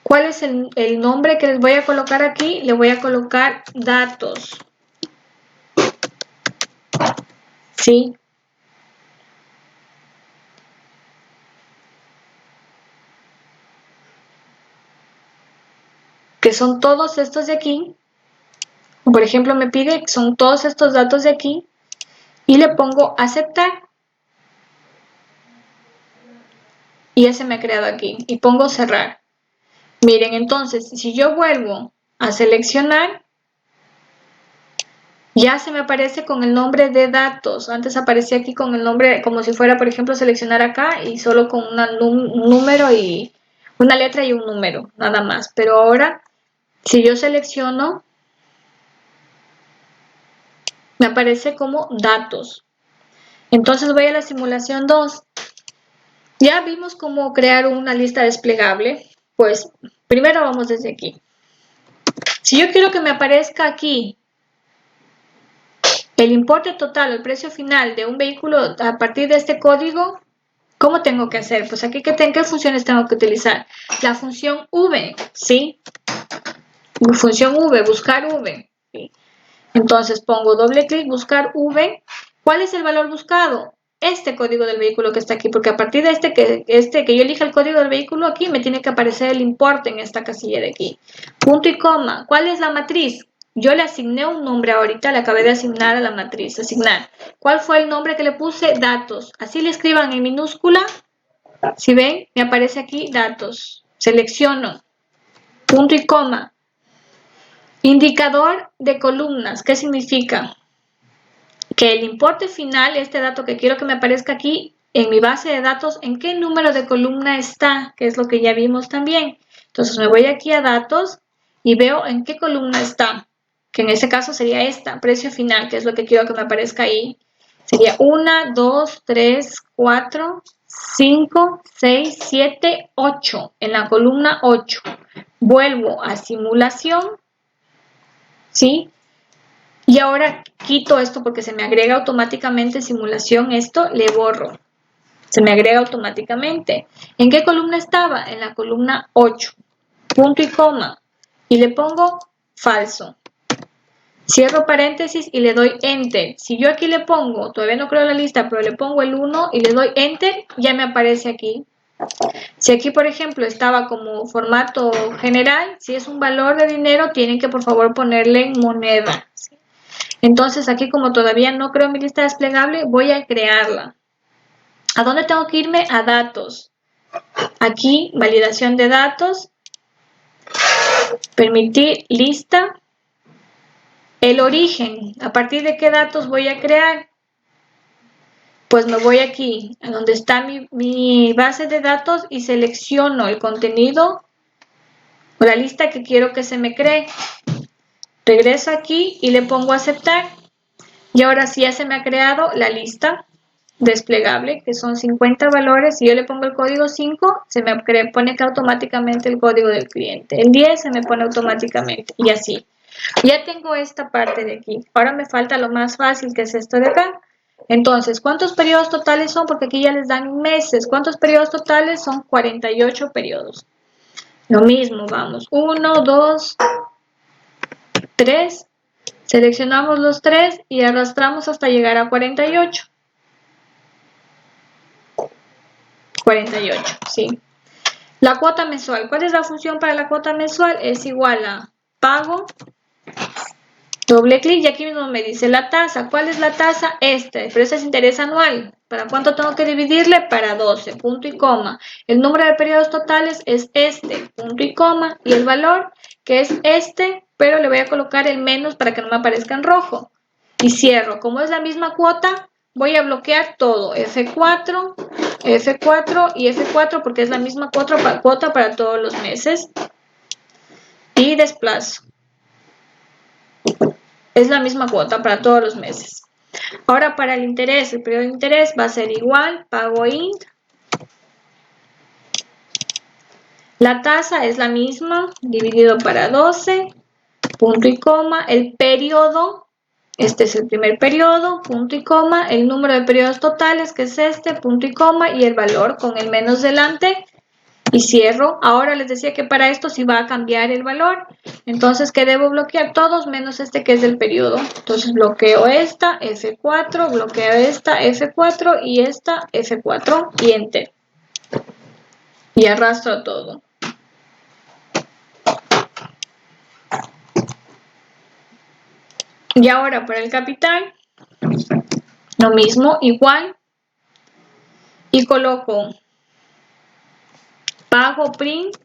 ¿Cuál es el nombre que les voy a colocar aquí? Le voy a colocar datos, ¿sí? Que son todos estos de aquí. Por ejemplo, me pide que son todos estos datos de aquí y le pongo aceptar. Y ya se me ha creado aquí y pongo cerrar. Miren, entonces, si yo vuelvo a seleccionar, ya se me aparece con el nombre de datos. Antes aparecía aquí con el nombre, como si fuera, por ejemplo, seleccionar acá y solo con un número y una letra y un número, nada más. Pero ahora, si yo selecciono, me aparece como datos. Entonces voy a la simulación 2. Ya vimos cómo crear una lista desplegable. Pues primero vamos desde aquí. Si yo quiero que me aparezca aquí el importe total, el precio final de un vehículo a partir de este código, ¿cómo tengo que hacer? Pues aquí, ¿qué funciones tengo que utilizar? La función V, ¿sí? Función V, buscar V. ¿Sí? Entonces pongo doble clic, buscar V. ¿Cuál es el valor buscado? Este código del vehículo que está aquí, porque a partir de que yo elija el código del vehículo aquí, me tiene que aparecer el importe en esta casilla de aquí. Punto y coma. ¿Cuál es la matriz? Yo le asigné un nombre ahorita, le acabé de asignar a la matriz, asignar. ¿Cuál fue el nombre que le puse? Datos. Así le escriban en minúscula. Si ven, me aparece aquí datos. Selecciono. Punto y coma. Indicador de columnas. ¿Qué significa? Que el importe final, este dato que quiero que me aparezca aquí en mi base de datos, ¿en qué número de columna está? Que es lo que ya vimos también. Entonces me voy aquí a datos y veo en qué columna está, que en este caso sería esta, precio final, que es lo que quiero que me aparezca ahí. Sería 1, 2, 3, 4, 5, 6, 7, 8, en la columna 8. Vuelvo a simulación. ¿sí? Y ahora quito esto porque se me agrega automáticamente simulación, esto le borro. Se me agrega automáticamente. ¿En qué columna estaba? En la columna 8. Punto y coma. Y le pongo falso. Cierro paréntesis y le doy Enter. Si yo aquí le pongo, todavía no creo la lista, pero le pongo el 1 y le doy Enter, ya me aparece aquí. Si aquí, por ejemplo, estaba como formato general, si es un valor de dinero, tienen que por favor ponerle en moneda. Entonces aquí como todavía no creo mi lista desplegable, voy a crearla. ¿A dónde tengo que irme? A datos. Aquí, validación de datos, permitir lista, el origen, ¿a partir de qué datos voy a crear? Pues me voy aquí, a donde está mi base de datos y selecciono el contenido o la lista que quiero que se me cree. Regreso aquí y le pongo aceptar. Y ahora sí ya se me ha creado la lista desplegable, que son 50 valores. Si yo le pongo el código 5, se me pone que automáticamente el código del cliente. El 10 se me pone automáticamente y así. Ya tengo esta parte de aquí. Ahora me falta lo más fácil, que es esto de acá. Entonces, ¿cuántos periodos totales son? Porque aquí ya les dan meses. ¿Cuántos periodos totales? Son 48 periodos. Lo mismo, vamos. 1, 2, 3. Seleccionamos los 3 y arrastramos hasta llegar a 48. 48, sí. La cuota mensual. ¿Cuál es la función para la cuota mensual? Es igual a pago, doble clic y aquí mismo me dice la tasa. ¿Cuál es la tasa? Pero ese es interés anual. ¿Para cuánto tengo que dividirle? Para 12, punto y coma. El número de periodos totales es punto y coma. Y el valor, que es pero le voy a colocar el menos para que no me aparezca en rojo. Y cierro. Como es la misma cuota, voy a bloquear todo. F4, F4 y F4 porque es la misma cuota para todos los meses. Y desplazo. Es la misma cuota para todos los meses. Ahora para el interés, el periodo de interés va a ser igual, pago int. La tasa es la misma, dividido para 12, punto y coma. El periodo, este es el primer periodo, punto y coma. El número de periodos totales, que es punto y coma. Y el valor con el menos delante. Y cierro. Ahora les decía que para esto sí va a cambiar el valor. Entonces, que debo bloquear todos menos este que es del periodo. Entonces, bloqueo esta, F4, bloqueo esta, F4 y esta, F4 y Enter. Y arrastro todo. Y ahora para el capital, lo mismo, igual. Y coloco pago print,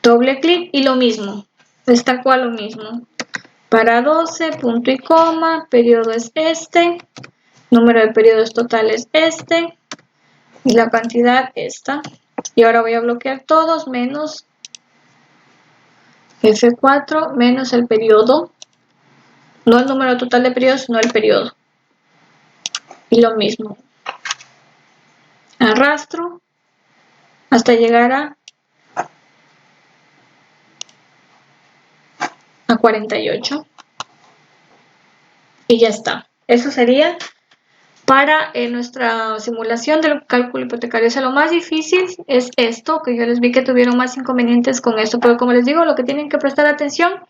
doble clic y lo mismo. Es tal cual lo mismo. Para 12, punto y coma, periodo es número de periodos totales y la cantidad esta. Y ahora voy a bloquear todos menos F4 menos el periodo. No el número total de periodos, sino el periodo. Y lo mismo. Arrastro hasta llegar a 48. Y ya está. Eso sería para nuestra simulación del cálculo hipotecario. O sea, lo más difícil es esto, que yo les vi que tuvieron más inconvenientes con esto, pero como les digo, lo que tienen que prestar atención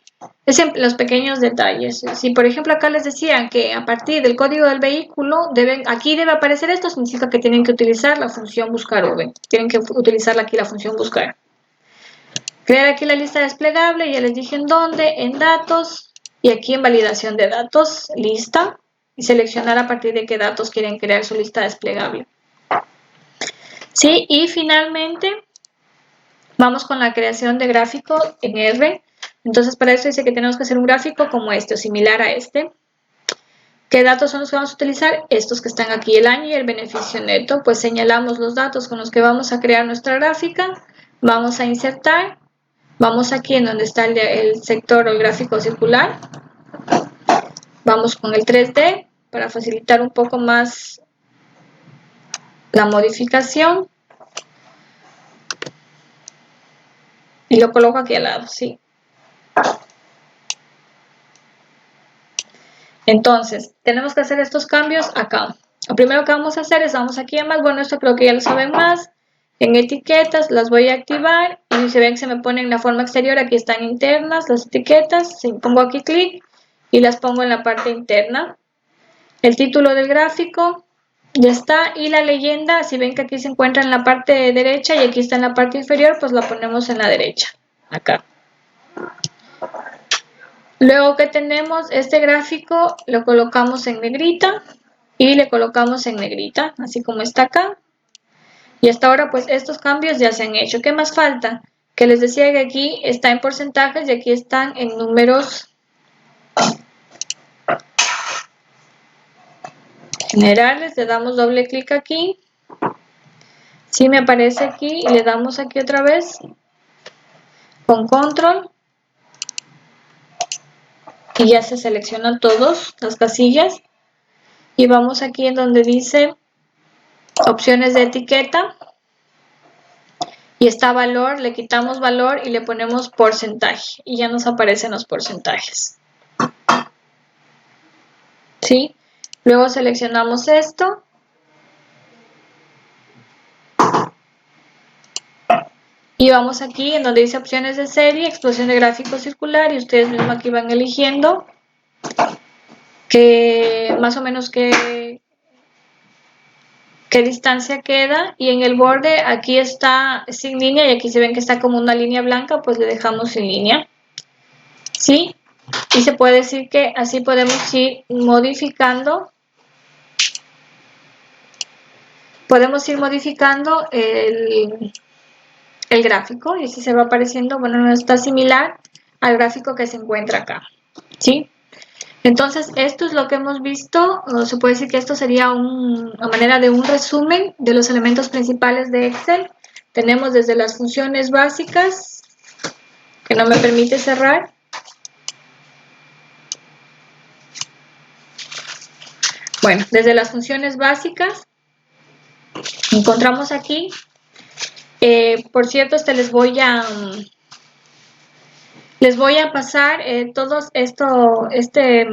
es en los pequeños detalles. Si por ejemplo acá les decían que a partir del código del vehículo aquí debe aparecer esto, significa que tienen que utilizar la función buscar v. Tienen que utilizar aquí la función buscar. Crear aquí la lista desplegable, ya les dije en dónde, en datos y aquí en validación de datos, lista. Y seleccionar a partir de qué datos quieren crear su lista desplegable. Sí, y finalmente vamos con la creación de gráfico en R. Entonces para eso dice que tenemos que hacer un gráfico como este o similar a este. ¿Qué datos son los que vamos a utilizar? Estos que están aquí, el año y el beneficio neto. Pues señalamos los datos con los que vamos a crear nuestra gráfica. Vamos a insertar. Vamos aquí en donde está el sector o el gráfico circular. Vamos con el 3D para facilitar un poco más la modificación. Y lo coloco aquí al lado, ¿sí? Entonces, tenemos que hacer estos cambios acá. Lo primero que vamos a hacer es, vamos aquí a más, bueno, esto creo que ya lo saben más. En etiquetas las voy a activar y se ven que se me pone en la forma exterior, aquí están internas las etiquetas, si pongo aquí clic y las pongo en la parte interna. El título del gráfico ya está y la leyenda, si ven que aquí se encuentra en la parte derecha y aquí está en la parte inferior, pues la ponemos en la derecha, acá. Luego que tenemos este gráfico, lo colocamos en negrita y le colocamos en negrita, así como está acá. Y hasta ahora pues estos cambios ya se han hecho. ¿Qué más falta? Que les decía que aquí está en porcentajes y aquí están en números generales. Le damos doble clic aquí. Si me aparece aquí y le damos aquí otra vez con control. Y ya se seleccionan todas las casillas. Y vamos aquí en donde dice opciones de etiqueta. Y está valor, le quitamos valor y le ponemos porcentaje. Y ya nos aparecen los porcentajes. ¿Sí? Luego seleccionamos esto. Y vamos aquí en donde dice opciones de serie, explosión de gráfico circular. Y ustedes mismos aquí van eligiendo que más o menos qué distancia queda. Y en el borde aquí está sin línea y aquí se ven que está como una línea blanca, pues le dejamos sin línea. ¿Sí? Y se puede decir que así podemos ir modificando. Podemos ir modificando el gráfico y así se va apareciendo, bueno, no está similar al gráfico que se encuentra acá. ¿Sí? Entonces, esto es lo que hemos visto. Se puede decir que esto sería una manera de un resumen de los elementos principales de Excel. Tenemos desde las funciones básicas, que no me permite cerrar. Bueno, desde las funciones básicas, encontramos aquí. Por cierto, les voy a pasar todo este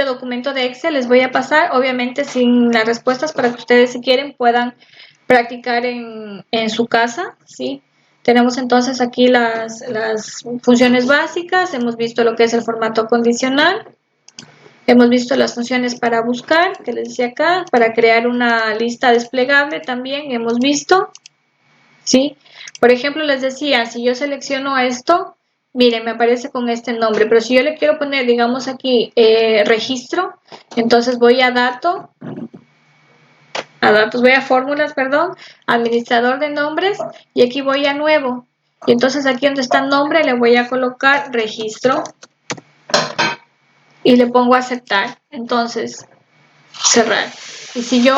documento de Excel, les voy a pasar, obviamente sin las respuestas, para que ustedes, si quieren, puedan practicar en su casa, ¿sí? Tenemos entonces aquí las funciones básicas, hemos visto lo que es el formato condicional, hemos visto las funciones para buscar, que les decía acá, para crear una lista desplegable también hemos visto, ¿sí? Por ejemplo, les decía, si yo selecciono esto, miren, me aparece con este nombre, pero si yo le quiero poner, digamos aquí, registro, entonces voy a datos, voy a fórmulas, perdón, administrador de nombres, y aquí voy a nuevo. Y entonces aquí donde está el nombre le voy a colocar registro y le pongo aceptar. Entonces, cerrar. Y si yo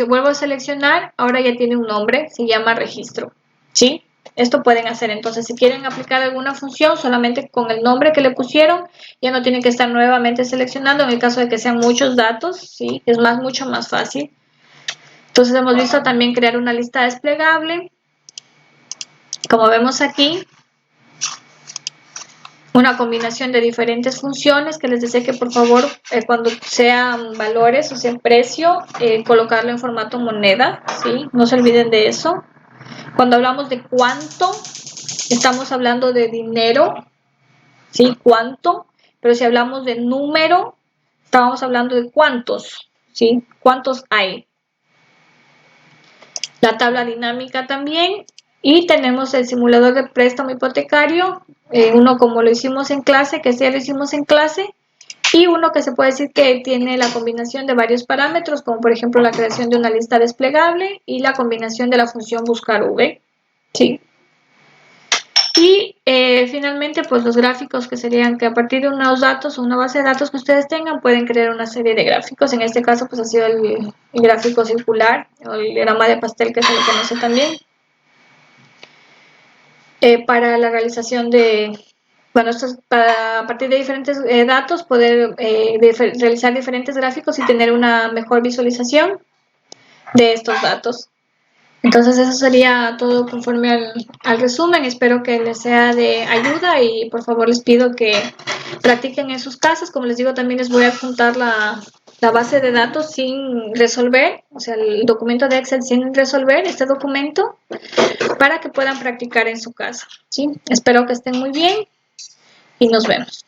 vuelvo a seleccionar, ahora ya tiene un nombre, se llama registro. ¿Sí? Esto pueden hacer. Entonces, si quieren aplicar alguna función, solamente con el nombre que le pusieron, ya no tienen que estar nuevamente seleccionando. En el caso de que sean muchos datos, ¿sí? Es mucho más fácil. Entonces, hemos visto también crear una lista desplegable. Como vemos aquí, una combinación de diferentes funciones que les decía que por favor cuando sean valores o sean precio, colocarlo en formato moneda, ¿sí? No se olviden de eso. Cuando hablamos de cuánto, estamos hablando de dinero, ¿sí? Cuánto, pero si hablamos de número, estábamos hablando de cuántos, ¿sí? ¿Cuántos hay? La tabla dinámica también. Y tenemos el simulador de préstamo hipotecario, uno como lo hicimos en clase, que sí lo hicimos en clase, y uno que se puede decir que tiene la combinación de varios parámetros, como por ejemplo la creación de una lista desplegable y la combinación de la función buscar v. ¿Sí? Y finalmente, pues los gráficos, que serían que a partir de unos datos o una base de datos que ustedes tengan, pueden crear una serie de gráficos. En este caso, pues ha sido el gráfico circular, o el diagrama de pastel, que se lo conoce también. Para la realización de, bueno, esto es para a partir de diferentes datos poder realizar diferentes gráficos y tener una mejor visualización de estos datos. Entonces eso sería todo conforme al resumen. Espero que les sea de ayuda y por favor les pido que practiquen en sus casas. Como les digo, también les voy a adjuntar la base de datos sin resolver, o sea, el documento de Excel sin resolver, este documento, para que puedan practicar en su casa, ¿sí? Espero que estén muy bien y nos vemos.